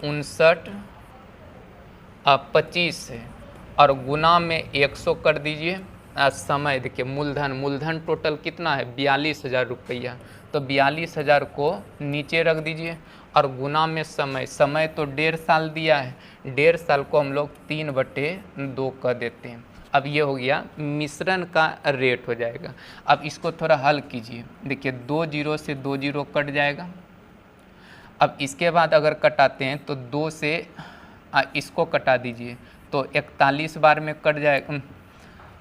5925 है और गुना में 100 कर दीजिए। समय देखिए मूलधन टोटल कितना है 42,000 रुपया, तो 42,000 को नीचे रख दीजिए और गुना में समय तो 1.5 साल दिया है, 1.5 साल को हम लोग 3/2 कर देते हैं। अब ये हो गया मिश्रण का रेट हो जाएगा। अब इसको थोड़ा हल कीजिए, देखिए 2 0 से 2 0 कट जाएगा। अब इसके बाद अगर कटाते हैं तो 2 से इसको कटा दीजिए तो 41 बार में कट जाएगा,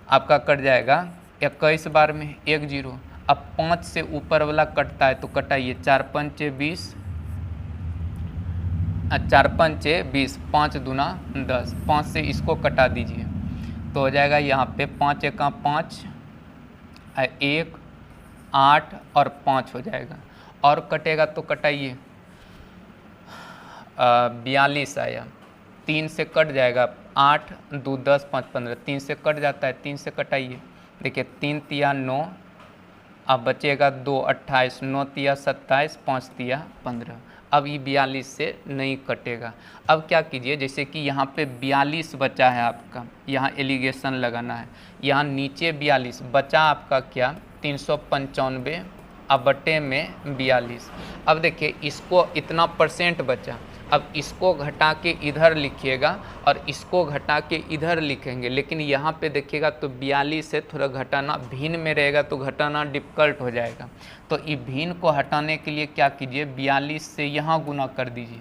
आपका कट जाएगा 21 बार में 1 0। अब 5 से ऊपर वाला कटता है तो कटाइए, 4 5 20, 4 5 20, 5 दूना 10, 5 से इसको कटा दीजिए तो हो जाएगा यहाँ पे 5 1 5, 1 8 और 5 हो जाएगा। और कटेगा तो कटाइए, 42 आया, 3 से कट जाएगा, 8 2 10 5 15, 3 से कट जाता है, 3 से कटाइए, देखिए 3 तिया 9, अब बचेगा 2 28, 9 तिया 27, 5 तिया 15। अब ये 42 से नहीं कटेगा। अब क्या कीजिए, जैसे कि यहाँ पे 42 बचा है आपका, यहाँ एलिगेशन लगाना है, यहाँ नीचे 42 बचा आपका क्या 395 अब बटे में 42। अब देखिए इसको इतना परसेंट बचा, अब इसको घटा के इधर लिखिएगा और इसको घटा के इधर लिखेंगे, लेकिन यहाँ पे देखिएगा तो 42 से थोड़ा घटाना भिन्न में रहेगा तो घटाना डिफ़िकल्ट हो जाएगा। तो ये भिन्न को हटाने के लिए क्या कीजिए, 42 से यहाँ गुना कर दीजिए।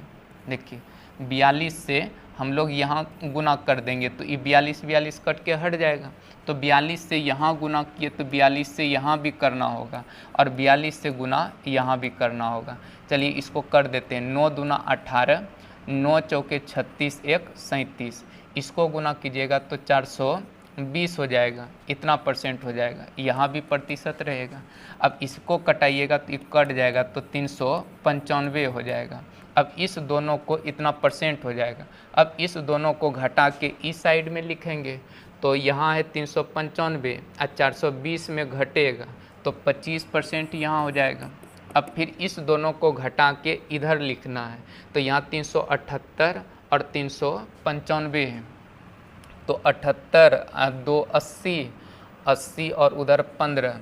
देखिए 42 से हम लोग यहाँ गुना कर देंगे तो ये 42 कट के हट जाएगा। तो 42 से यहाँ गुना किए तो 42 से यहाँ भी करना होगा और 42 से गुना यहाँ भी करना होगा। चलिए इसको कर देते हैं, 9 दूना 18, 9 चौके 36, 1 37, इसको गुना कीजिएगा तो 420 हो जाएगा, इतना परसेंट हो जाएगा, यहाँ भी प्रतिशत रहेगा। अब इसको कटाइएगा तो ये कट जाएगा तो 395 हो जाएगा। अब इस दोनों को इतना परसेंट हो जाएगा। अब इस दोनों को घटा के इस साइड में लिखेंगे तो यहाँ है 395 और 420 में घटेगा तो 25% यहाँ हो जाएगा। अब फिर इस दोनों को घटा के इधर लिखना है तो यहाँ 378 और 395 है, तो 78, 2 80, 80 और उधर 15,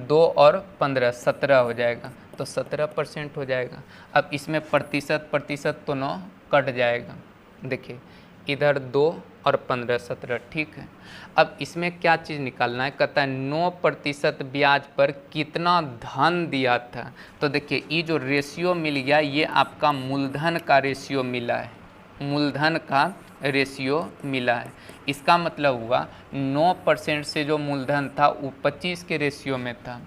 2 और 15 17 हो जाएगा, तो 17% हो जाएगा। अब इसमें प्रतिशत तो 9 कट जाएगा। देखिए इधर 2 और 15 17, ठीक है। अब इसमें क्या चीज़ निकालना है, कहता है 9% ब्याज पर कितना धन दिया था। तो देखिए ये जो रेशियो मिल गया ये आपका मूलधन का रेशियो मिला है, मूलधन का रेशियो मिला है। इसका मतलब हुआ 9% से जो मूलधन था वो 25 के रेशियो में था,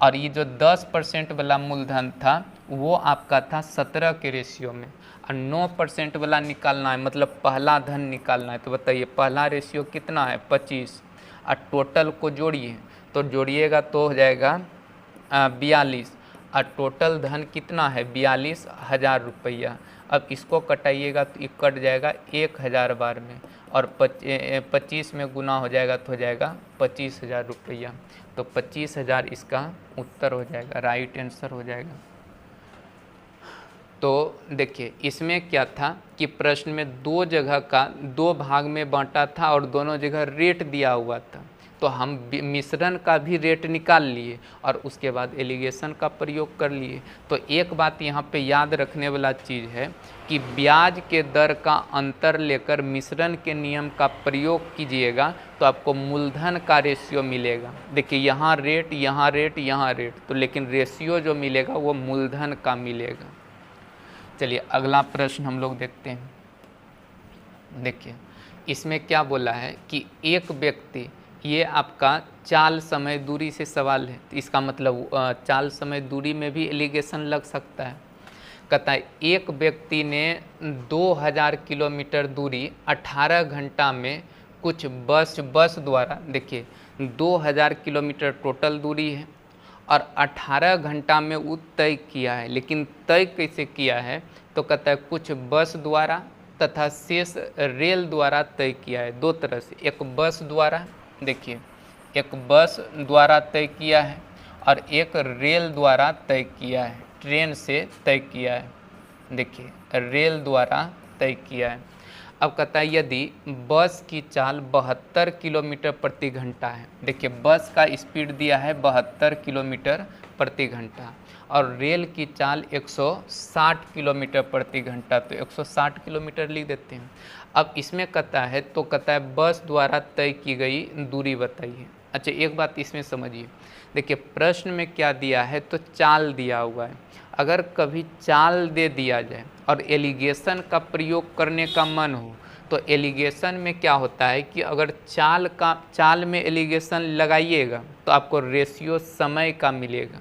और ये जो 10% वाला मूलधन था वो आपका था 17 के रेशियो में, और 9% वाला निकालना है, मतलब पहला धन निकालना है। तो बताइए पहला रेशियो कितना है 25, और टोटल को जोड़िए, तो जोड़िएगा तो हो जाएगा 42, और टोटल धन कितना है 42,000 रुपया। अब इसको कटाइएगा तो ये कट जाएगा 1000 बार में, और 25 में गुना हो जाएगा तो हो जाएगा 25,000 रुपया। तो 25,000 इसका उत्तर हो जाएगा, राइट आंसर हो जाएगा। तो देखिए इसमें क्या था कि प्रश्न में 2 जगह का 2 भाग में बांटा था और दोनों जगह रेट दिया हुआ था, तो हम मिश्रण का भी रेट निकाल लिए और उसके बाद एलिगेशन का प्रयोग कर लिए। तो एक बात यहाँ पे याद रखने वाला चीज़ है कि ब्याज के दर का अंतर लेकर मिश्रण के नियम का प्रयोग कीजिएगा तो आपको मूलधन का रेशियो मिलेगा। देखिए यहाँ रेट, यहाँ रेट, यहाँ रेट, तो लेकिन रेशियो जो मिलेगा वो मूलधन का मिलेगा। चलिए अगला प्रश्न हम लोग देखते हैं। देखिए इसमें क्या बोला है कि एक व्यक्ति, ये आपका चाल समय दूरी से सवाल है, तो इसका मतलब चाल समय दूरी में भी एलिगेशन लग सकता है। कहता है एक व्यक्ति ने 2000 किलोमीटर दूरी 18 घंटा में कुछ बस द्वारा, देखिए 2000 किलोमीटर टोटल दूरी है और 18 घंटा में वो तय किया है, लेकिन तय कैसे किया है, तो कहता है कुछ बस द्वारा तथा शेष रेल द्वारा तय किया है। 2 तरह से, एक बस द्वारा, देखिए एक बस द्वारा तय किया है और एक रेल द्वारा तय किया है, ट्रेन से तय किया है। देखिए रेल द्वारा तय किया है। अब कहता है यदि बस की चाल 72 किलोमीटर प्रति घंटा है, देखिए बस का स्पीड दिया है 72 किलोमीटर प्रति घंटा और रेल की चाल 160 किलोमीटर प्रति घंटा, तो 160 किलोमीटर लिख देते हैं। अब इसमें कहता है, तो कहता है बस द्वारा तय की गई दूरी बताइए। अच्छा एक बात इसमें समझिए, देखिए प्रश्न में क्या दिया है, तो चाल दिया हुआ है। अगर कभी चाल दे दिया जाए और एलिगेशन का प्रयोग करने का मन हो, तो एलिगेशन में क्या होता है कि अगर चाल में एलिगेशन लगाइएगा तो आपको रेशियो समय का मिलेगा।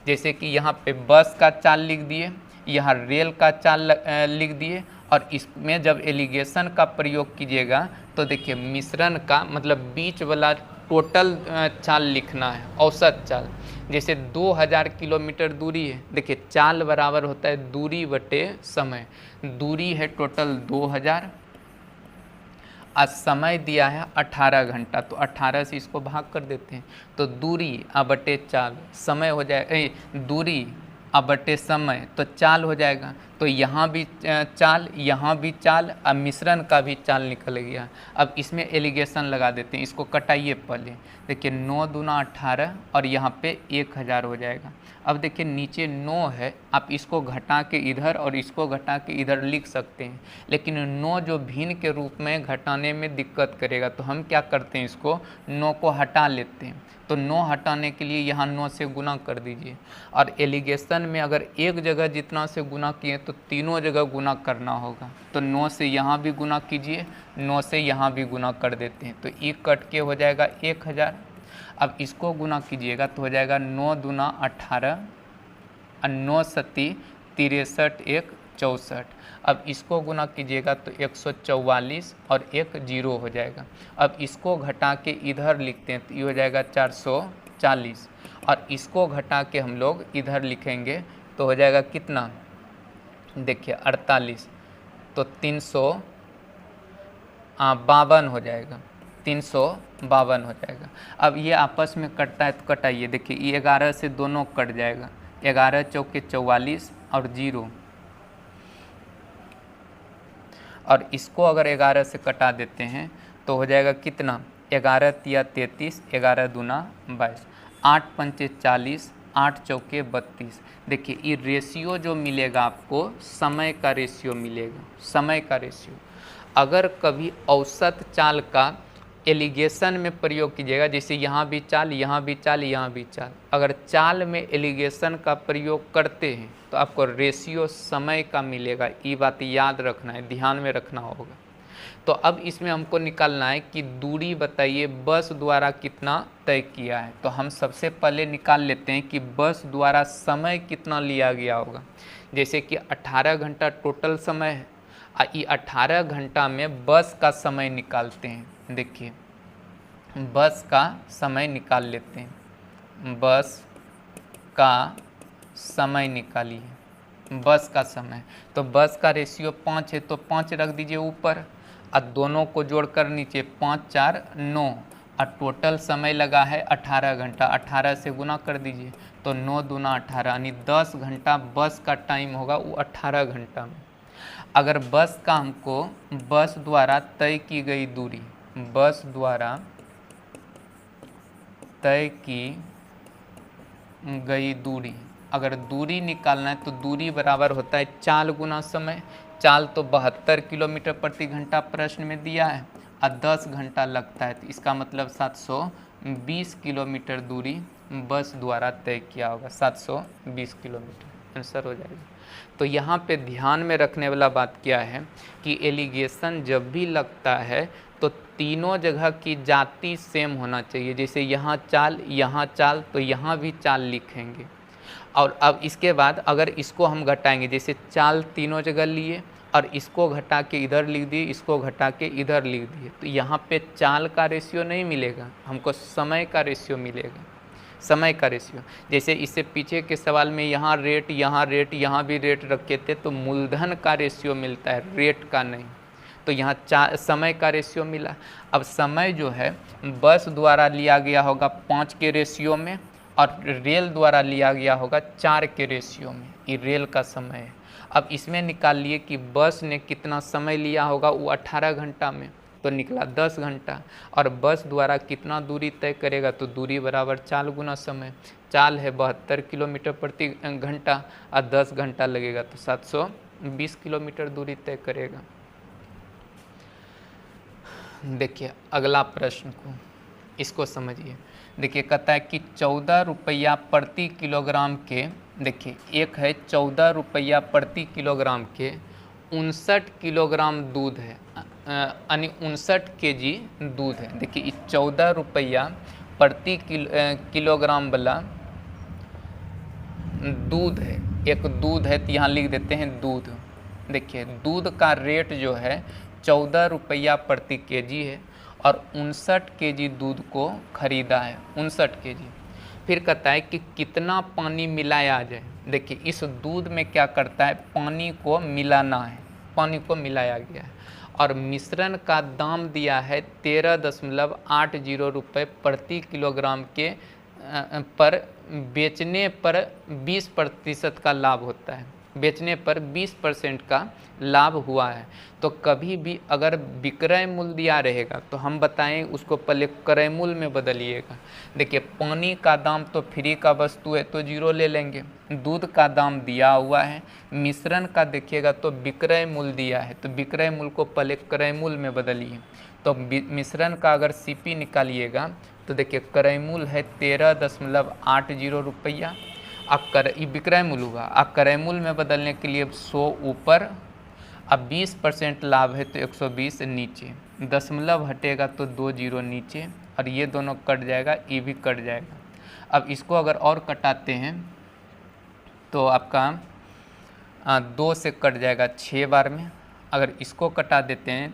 जैसे कि यहाँ पे बस का चाल लिख दिए, यहाँ रेल का चाल लिख दिए, और इसमें जब एलिगेशन का प्रयोग कीजिएगा तो देखिए मिश्रण का मतलब बीच वाला टोटल चाल लिखना है, औसत चाल। जैसे 2000 किलोमीटर दूरी है, देखिए चाल बराबर होता है दूरी बटे समय। दूरी है टोटल 2000, आज समय दिया है 18 घंटा, तो 18 से इसको भाग कर देते हैं, तो दूरी बटे चाल, समय हो जाएगा, दूरी बटे समय, तो चाल हो जाएगा। तो यहाँ भी चाल, यहाँ भी चाल, अब मिश्रण का भी चाल निकल गया। अब इसमें एलिगेशन लगा देते हैं, इसको कटाइए पहले। देखिए 9 दूना 18 और यहाँ पे 1000 हो जाएगा। अब देखिए नीचे 9 है, आप इसको घटा के इधर और इसको घटा के इधर लिख सकते हैं, लेकिन 9 जो भिन्न के रूप में घटाने में दिक्कत करेगा, तो हम क्या करते हैं, इसको 9 को हटा लेते हैं। तो 9 हटाने के लिए यहाँ 9 से गुना कर दीजिए, और एलिगेशन में अगर एक जगह जितना से गुना किए तो तीनों जगह गुना करना होगा। तो 9 से यहाँ भी गुना कीजिए, 9 से यहाँ भी गुना कर देते हैं, तो एक कट के हो जाएगा 1000। अब इसको गुना कीजिएगा तो हो जाएगा 9 दूना 18 और 9 सती 63 1 64। अब इसको गुना कीजिएगा तो 144 और 1 0 हो जाएगा। अब इसको घटा के इधर लिखते हैं तो ये हो जाएगा 440, और इसको घटा के हम लोग इधर लिखेंगे तो हो जाएगा कितना, देखिए 48, तो 352 हो जाएगा, 352 हो जाएगा। अब ये आपस में कटता है तो कटाइए, देखिए ये 11 से दोनों कट जाएगा, 11 चौके 44 और 0। और इसको अगर 11 से कटा देते हैं तो हो जाएगा कितना, 11 तिया 33, 11 दूना 22, 8 पंचे 40, 8 चौके 32। देखिए ये रेशियो जो मिलेगा आपको समय का रेशियो मिलेगा, समय का रेशियो। अगर कभी औसत चाल का एलिगेशन में प्रयोग कीजिएगा, जैसे यहाँ भी चाल, यहाँ भी चाल, यहाँ भी चाल, अगर चाल में एलिगेशन का प्रयोग करते हैं तो आपको रेशियो समय का मिलेगा। ये बात याद रखना है, ध्यान में रखना होगा। तो अब इसमें हमको निकालना है कि दूरी बताइए बस द्वारा कितना तय किया है। तो हम सबसे पहले निकाल लेते हैं कि बस द्वारा समय कितना लिया गया होगा। जैसे कि 18 घंटा टोटल समय है, ये 18 घंटा में बस का समय निकालते हैं। देखिए बस का समय निकाल लेते हैं, बस का समय निकालिए, बस का समय। तो बस का रेशियो 5 है तो 5 रख दीजिए ऊपर, और दोनों को जोड़कर नीचे 5 4 9, और टोटल समय लगा है 18 घंटा, 18 से गुना कर दीजिए तो 9 दूना 18, यानी 10 घंटा बस का टाइम होगा वो 18 घंटा में। अगर बस का हमको बस द्वारा तय की गई दूरी, बस द्वारा तय की गई दूरी, अगर दूरी निकालना है तो दूरी बराबर होता है चाल गुना समय। चाल तो 72 किलोमीटर प्रति घंटा प्रश्न में दिया है और 10 घंटा लगता है, तो इसका मतलब 720 किलोमीटर दूरी बस द्वारा तय किया होगा, 720 किलोमीटर आंसर हो जाएगा। तो यहाँ पे ध्यान में रखने वाला बात क्या है कि एलिगेशन जब भी लगता है तो तीनों जगह की जाति सेम होना चाहिए। जैसे यहाँ चाल तो यहाँ भी चाल लिखेंगे। और अब इसके बाद अगर इसको हम घटाएंगे, जैसे चाल तीनों जगह लिए और इसको घटा के इधर लिख दिए, इसको घटा के इधर लिख दिए, तो यहाँ पे चाल का रेशियो नहीं मिलेगा, हमको समय का रेशियो मिलेगा, समय का रेशियो। जैसे इससे पीछे के सवाल में यहाँ रेट, यहाँ भी रेट रखे थे, तो मूलधन का रेशियो मिलता है, रेट का नहीं। तो यहाँ समय का रेशियो मिला। अब समय जो है बस द्वारा लिया गया होगा 5 के रेशियो में और रेल द्वारा लिया गया होगा 4 के रेशियो में, ये रेल का समय है। अब इसमें निकाल लिए कि बस ने कितना समय लिया होगा, वो 18 घंटा में, तो निकला 10 घंटा। और बस द्वारा कितना दूरी तय करेगा, तो दूरी बराबर चाल गुना समय। चाल है 72 किलोमीटर प्रति घंटा और 10 घंटा लगेगा, तो 720 किलोमीटर दूरी तय करेगा। देखिए अगला प्रश्न को, इसको समझिए। देखिए कहता है कि 14 रुपया प्रति किलोग्राम के, देखिए एक है 14 रुपया प्रति किलोग्राम के 59 किलोग्राम दूध है, यानी 59 केजी दूध है। देखिए 14 रुपया प्रति किलोग्राम वाला दूध है, एक दूध है, तो यहाँ लिख देते हैं दूध। देखिए दूध का रेट जो है 14 रुपया प्रति केजी है और 59 केजी दूध को खरीदा है, 59 केजी। फिर कहता है कि कितना पानी मिलाया जाए। देखिए इस दूध में क्या करता है, पानी को मिलाना है, पानी को मिलाया गया है और मिश्रण का दाम दिया है 13.80 रुपये प्रति किलोग्राम के पर बेचने पर 20% का लाभ होता है, बेचने पर 20% का लाभ हुआ है। तो कभी भी अगर विक्रय मूल्य दिया रहेगा तो हम बताएं उसको पहले क्रय मूल्य में बदलिएगा। देखिए पानी का दाम तो फ्री का वस्तु है तो 0 ले लेंगे, दूध का दाम दिया हुआ है, मिश्रण का देखिएगा तो विक्रय मूल्य दिया है, तो विक्रय मूल्य को पहले क्रय मूल्य में बदलिए। तो मिश्रण का अगर सीपी निकालिएगा तो देखिए क्रय मूल्य है 13.80 रुपया, ये विक्रय मूल्य हुआ। क्रय मूल्य में बदलने के लिए 100 ऊपर, अब 20% लाभ है तो 120 नीचे, दशमलव हटेगा तो 2 0 नीचे और ये दोनों कट जाएगा, ये भी कट जाएगा। अब इसको अगर और कटाते हैं तो आपका 2 से कट जाएगा 6 बार में। अगर इसको कटा देते हैं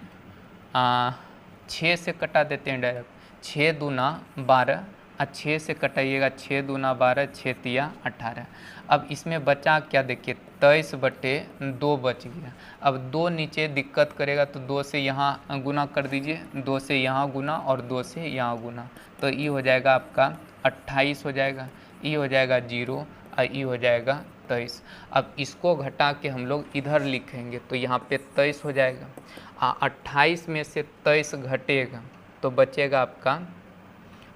6 से कटा देते हैं डायरेक्ट, 6 दूना 12, 6 से कटाइएगा 6 दूना 12, 6 तिया 18। अब इसमें बचा क्या, देखिए 23/2 बच गया। अब 2 नीचे दिक्कत करेगा तो 2 से यहाँ गुना कर दीजिए, 2 से यहाँ गुना और 2 से यहाँ गुना, तो ये हो जाएगा आपका 28 हो जाएगा, ये हो जाएगा 0 और ये हो जाएगा 23। अब इसको घटा के हम लोग इधर लिखेंगे तो यहाँ पे 23 हो जाएगा। 28 में से 23 घटेगा तो बचेगा आपका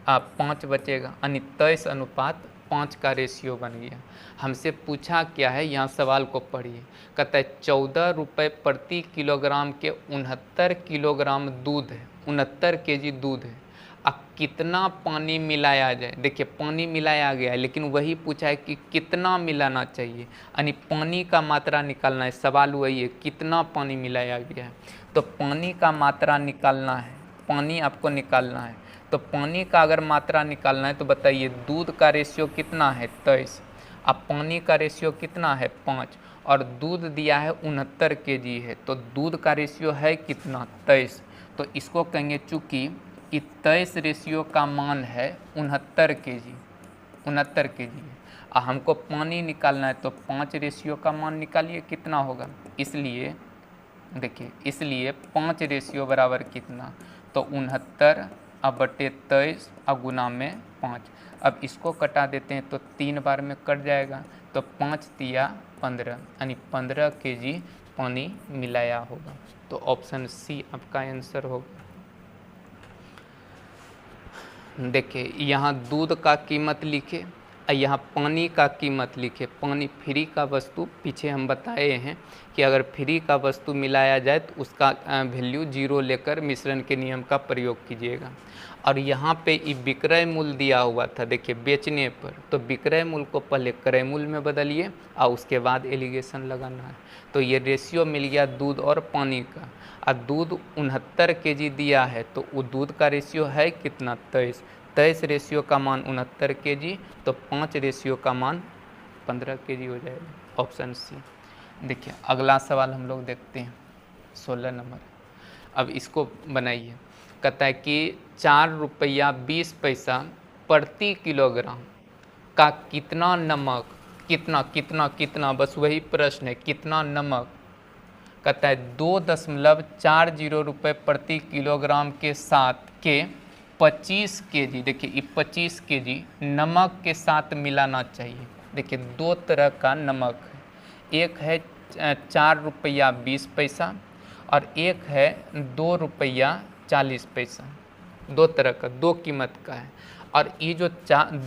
5 बचेगा, यानी 23:5 का रेशियो बन गया। हमसे पूछा क्या है, यहाँ सवाल को पढ़िए। कहता है 14 रुपये प्रति किलोग्राम के 69 किलोग्राम दूध है, 69 केजी दूध है। अब कितना पानी मिलाया जाए। देखिए पानी मिलाया गया है, लेकिन वही पूछा है कि कितना मिलाना चाहिए, यानी पानी का मात्रा निकालना है। सवाल वही है, कितना पानी मिलाया गया है। तो पानी का मात्रा निकालना है, पानी आपको निकालना है। तो पानी का अगर मात्रा निकालना है तो बताइए, दूध का रेशियो कितना है 23, अब पानी का रेशियो कितना है 5, और दूध दिया है 69 केजी है, तो दूध का रेशियो है कितना 23। तो इसको कहेंगे चूँकि 23 रेशियो का मान है 69 केजी, 69 केजी है। हमको पानी निकालना है तो 5 रेशियो का मान निकालिए कितना होगा। इसलिए देखिए, इसलिए 5 रेशियो बराबर कितना, तो 69 अब बटे 23 अब गुना में 5। अब इसको कटा देते हैं तो 3 बार में कट जाएगा, तो 5 तिया 15, यानी 15 केजी पानी मिलाया होगा। तो ऑप्शन सी आपका आंसर होगा। देखिए यहाँ दूध का कीमत लिखे, यहाँ पानी का कीमत लिखे। पानी फ्री का वस्तु पीछे हम बताए हैं कि अगर फ्री का वस्तु मिलाया जाए तो उसका वैल्यू 0 लेकर मिश्रण के नियम का प्रयोग कीजिएगा। और यहाँ पे विक्रय मूल्य दिया हुआ था, देखिए बेचने पर, तो विक्रय मूल्य को पहले क्रय मूल्य में बदलिए और उसके बाद एलिगेशन लगाना है। तो ये रेशियो मिल गया दूध और पानी का। और दूध 69 केजी दिया है तो वो दूध का रेशियो है कितना 23, 23 रेशियो का मान 69 केजी, तो 5 रेशियो का मान 15 केजी हो जाएगा। Option C. देखिए अगला सवाल हम लोग देखते हैं 16 नंबर। अब इसको बनाइए। कहता है कि 4 रुपया 20 पैसा प्रति किलोग्राम का कितना नमक, कितना कितना कितना, बस वही प्रश्न है, कितना नमक। कहता है 2.40 रुपये प्रति किलोग्राम के साथ के 25 केजी, देखिए ये 25 केजी नमक के साथ मिलाना चाहिए। देखिए दो तरह का नमक है, एक है 4 रुपया 20 पैसा और एक है 2 रुपया 40 पैसा। दो तरह का, दो कीमत का है। और ये जो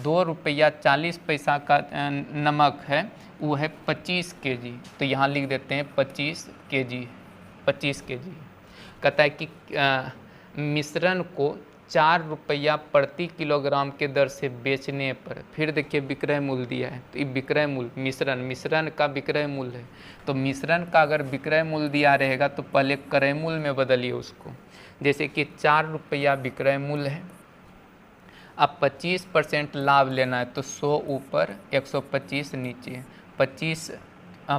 2 रुपया 40 पैसा का नमक है वो है 25 केजी, तो यहाँ लिख देते हैं 25 केजी, 25 केजी। कहता है कि मिश्रण को 4 रुपया प्रति किलोग्राम के दर से बेचने पर, फिर देखिए विक्रय मूल्य दिया है, तो ये विक्रय मूल्य मिश्रण का विक्रय मूल्य है। तो मिश्रण का अगर विक्रय मूल्य दिया रहेगा तो पहले क्रय मूल्य में बदलिए उसको। जैसे कि 4 रुपया विक्रय मूल्य है, अब 25% लाभ लेना है तो 100 ऊपर 125 नीचे, 25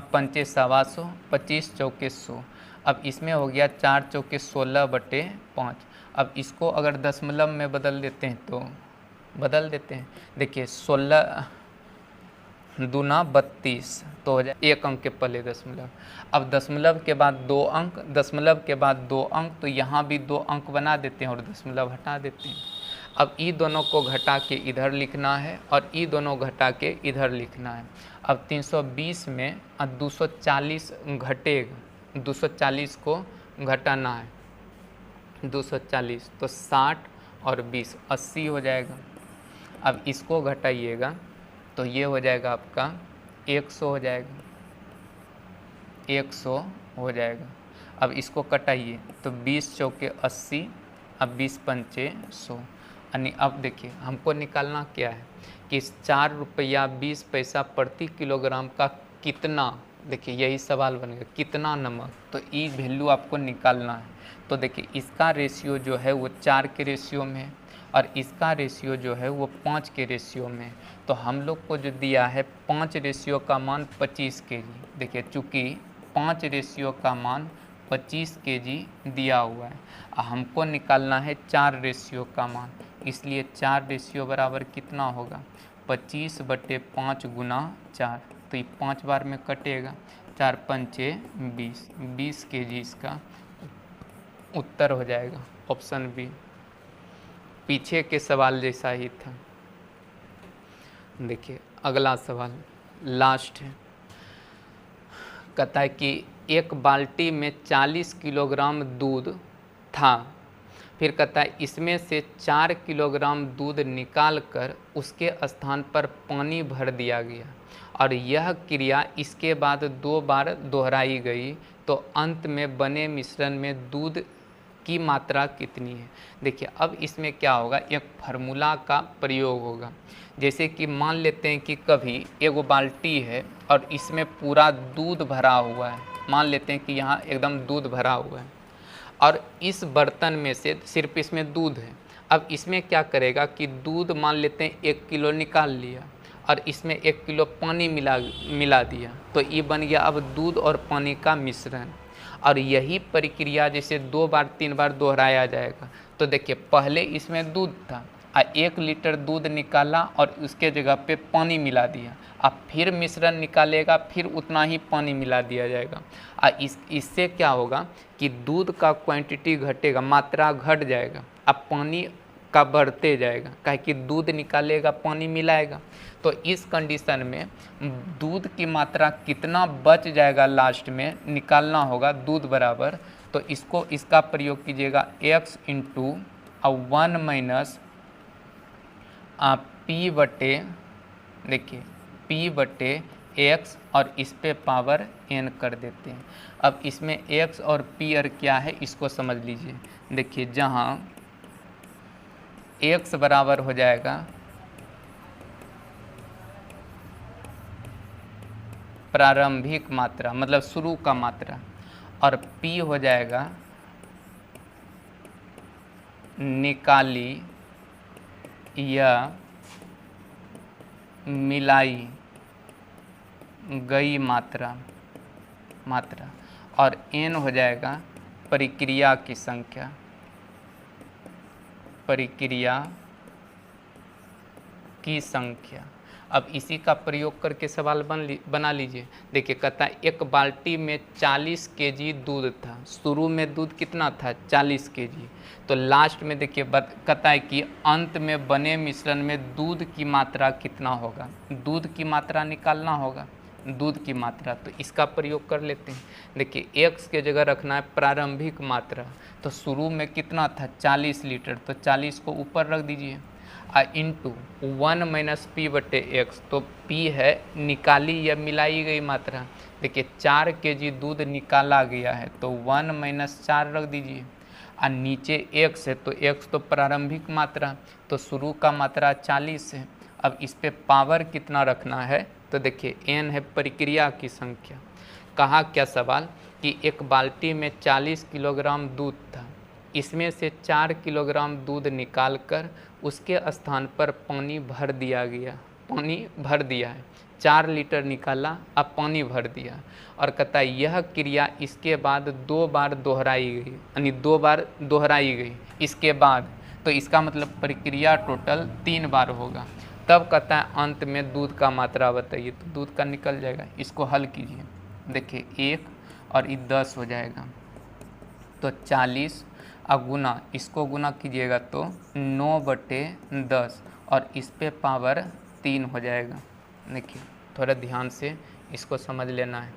पंचे 125, 25 चौके 100। अब इसमें हो गया 4 चौके 16/5। अब इसको अगर दशमलव में बदल देते हैं तो बदल देते हैं। देखिए 16 दूना 32, तो हो जाए एक अंक के पहले दशमलव। अब दशमलव के बाद 2 अंक, दशमलव के बाद 2 अंक, तो यहाँ भी 2 अंक बना देते हैं और दशमलव हटा देते हैं। अब ई दोनों को घटा के इधर लिखना है और ई दोनों घटा के इधर लिखना है। अब 320 में 240 घटेगा, 240 को घटाना है, 240 तो 60 और 20 80 हो जाएगा। अब इसको घटाइएगा तो ये हो जाएगा आपका 100 हो जाएगा, 100 हो जाएगा। अब इसको कटाइए तो 20 चौके 80, अब 20 पंचे 100। यानी अब देखिए हमको निकालना क्या है कि 4 रुपया 20 पैसा प्रति किलोग्राम का कितना, देखिए यही सवाल बनेगा, कितना नमक, तो ई वैल्यू आपको निकालना है। तो देखिए इसका रेशियो जो है वो 4 के रेशियो में है और इसका रेशियो जो है वो 5 के रेशियो में। तो हम लोग को जो दिया है 5 रेशियो का मान 25 केजी। देखिए चूँकि 5 रेशियो का मान 25 केजी दिया हुआ है, हमको निकालना है 4 रेशियो का मान, इसलिए 4 रेशियो बराबर कितना होगा 25/5 गुना 4, तो ये 5 बार में कटेगा, 4 पंचे 20, 20 केजी इसका उत्तर हो जाएगा। Option B. पीछे के सवाल जैसा ही था। देखिए अगला सवाल लास्ट है, कहता है कि एक बाल्टी में 40 किलोग्राम दूध था। फिर कहता है इसमें से 4 किलोग्राम दूध निकाल कर उसके स्थान पर पानी भर दिया गया और यह क्रिया इसके बाद 2 बार दोहराई गई, तो अंत में बने मिश्रण में दूध की मात्रा कितनी है। देखिए अब इसमें क्या होगा, एक फार्मूला का प्रयोग होगा। जैसे कि मान लेते हैं कि कभी एगो बाल्टी है और इसमें पूरा दूध भरा हुआ है, मान लेते हैं कि यहाँ एकदम दूध भरा हुआ है और इस बर्तन में से सिर्फ इसमें दूध है। अब इसमें क्या करेगा कि दूध मान लेते हैं 1 किलो निकाल लिया और इसमें 1 किलो पानी मिला दिया, तो ये बन गया अब दूध और पानी का मिश्रण। और यही प्रक्रिया जैसे 2 बार 3 बार दोहराया जाएगा। तो देखिए पहले इसमें दूध था, 1 लीटर दूध निकाला और उसके जगह पे पानी मिला दिया, अब फिर मिश्रण निकालेगा, फिर उतना ही पानी मिला दिया जाएगा। इससे क्या होगा कि दूध का क्वांटिटी घटेगा, मात्रा घट जाएगा, अब पानी का बढ़ते जाएगा, काहे कि दूध निकालेगा पानी मिलाएगा। तो इस कंडीशन में दूध की मात्रा कितना बच जाएगा लास्ट में निकालना होगा दूध बराबर। तो इसका प्रयोग कीजिएगा x इंटू 1 माइनस पी बटे, देखिए p बटे x और इस पे पावर n कर देते हैं। अब इसमें x और p और क्या है इसको समझ लीजिए। देखिए जहाँ x बराबर हो जाएगा प्रारंभिक मात्रा मतलब शुरू का मात्रा, और p हो जाएगा निकाली या मिलाई गई मात्रा, और n हो जाएगा प्रक्रिया की संख्या, प्रक्रिया की संख्या। अब इसी का प्रयोग करके सवाल बना लीजिए। देखिए कहता है एक बाल्टी में 40 केजी दूध था, शुरू में दूध कितना था 40 केजी, तो लास्ट में देखिए कहता है कि अंत में बने मिश्रण में दूध की मात्रा कितना होगा, दूध की मात्रा निकालना होगा, दूध की मात्रा। तो इसका प्रयोग कर लेते हैं। देखिए x के जगह रखना है प्रारंभिक मात्रा, तो शुरू में कितना था 40 लीटर, तो 40 को ऊपर रख दीजिए इंटू 1 माइनस पी बटे एक्स, तो p है निकाली या मिलाई गई मात्रा। देखिए 4 केजी दूध निकाला गया है तो 1 माइनस 4 रख दीजिए, और नीचे x है तो x तो प्रारंभिक मात्रा, तो शुरू का मात्रा 40 है। अब इस पे पावर कितना रखना है, तो देखिए n है प्रक्रिया की संख्या। कहा क्या सवाल कि एक बाल्टी में 40 किलोग्राम दूध था, इसमें से 4 किलोग्राम दूध निकालकर उसके स्थान पर पानी भर दिया गया, पानी भर दिया है, 4 लीटर निकाला अब पानी भर दिया, और कहता है यह क्रिया इसके बाद 2 बार दोहराई गई, यानी 2 बार दोहराई गई इसके बाद, तो इसका मतलब प्रक्रिया टोटल 3 बार होगा। तब कहता है अंत में दूध का मात्रा बताइए, तो दूध का निकल जाएगा। इसको हल कीजिए, देखिए 1 और ये 10 हो जाएगा, तो 40 और गुना, इसको गुना कीजिएगा तो 9 बटे 10 और इस पे पावर 3 हो जाएगा। देखिए थोड़ा ध्यान से इसको समझ लेना है।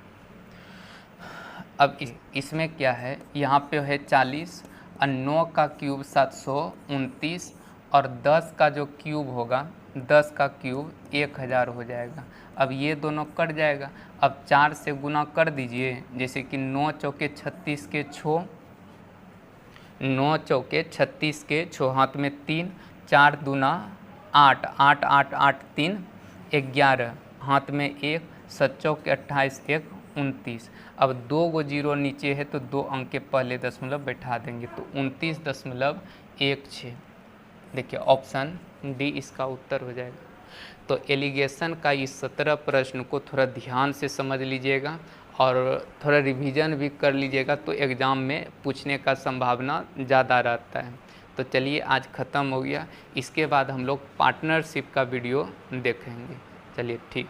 अब इसमें क्या है, यहाँ पे है 40 और 9 का क्यूब 729 और 10 का जो क्यूब होगा 10 का क्यूब 1000 हो जाएगा। अब ये दोनों कट जाएगा, अब 4 से गुना कर दीजिए, जैसे कि 9 चौके 36 के 6, 9 चौके 36 के 6, हाथ में 3, 4 दूना 8, 8 8 8 3 11, हाथ में 1, 7 चौके 28, 1 29। अब 2 गो जीरो नीचे है तो 2 अंक के पहले दशमलव बैठा देंगे, तो 29.16। देखिए ऑप्शन डी इसका उत्तर हो जाएगा। तो एलिगेशन का इस 17 प्रश्न को थोड़ा ध्यान से समझ लीजिएगा और थोड़ा रिवीजन भी कर लीजिएगा, तो एग्ज़ाम में पूछने का संभावना ज़्यादा रहता है। तो चलिए आज ख़त्म हो गया, इसके बाद हम लोग पार्टनरशिप का वीडियो देखेंगे। चलिए ठीक।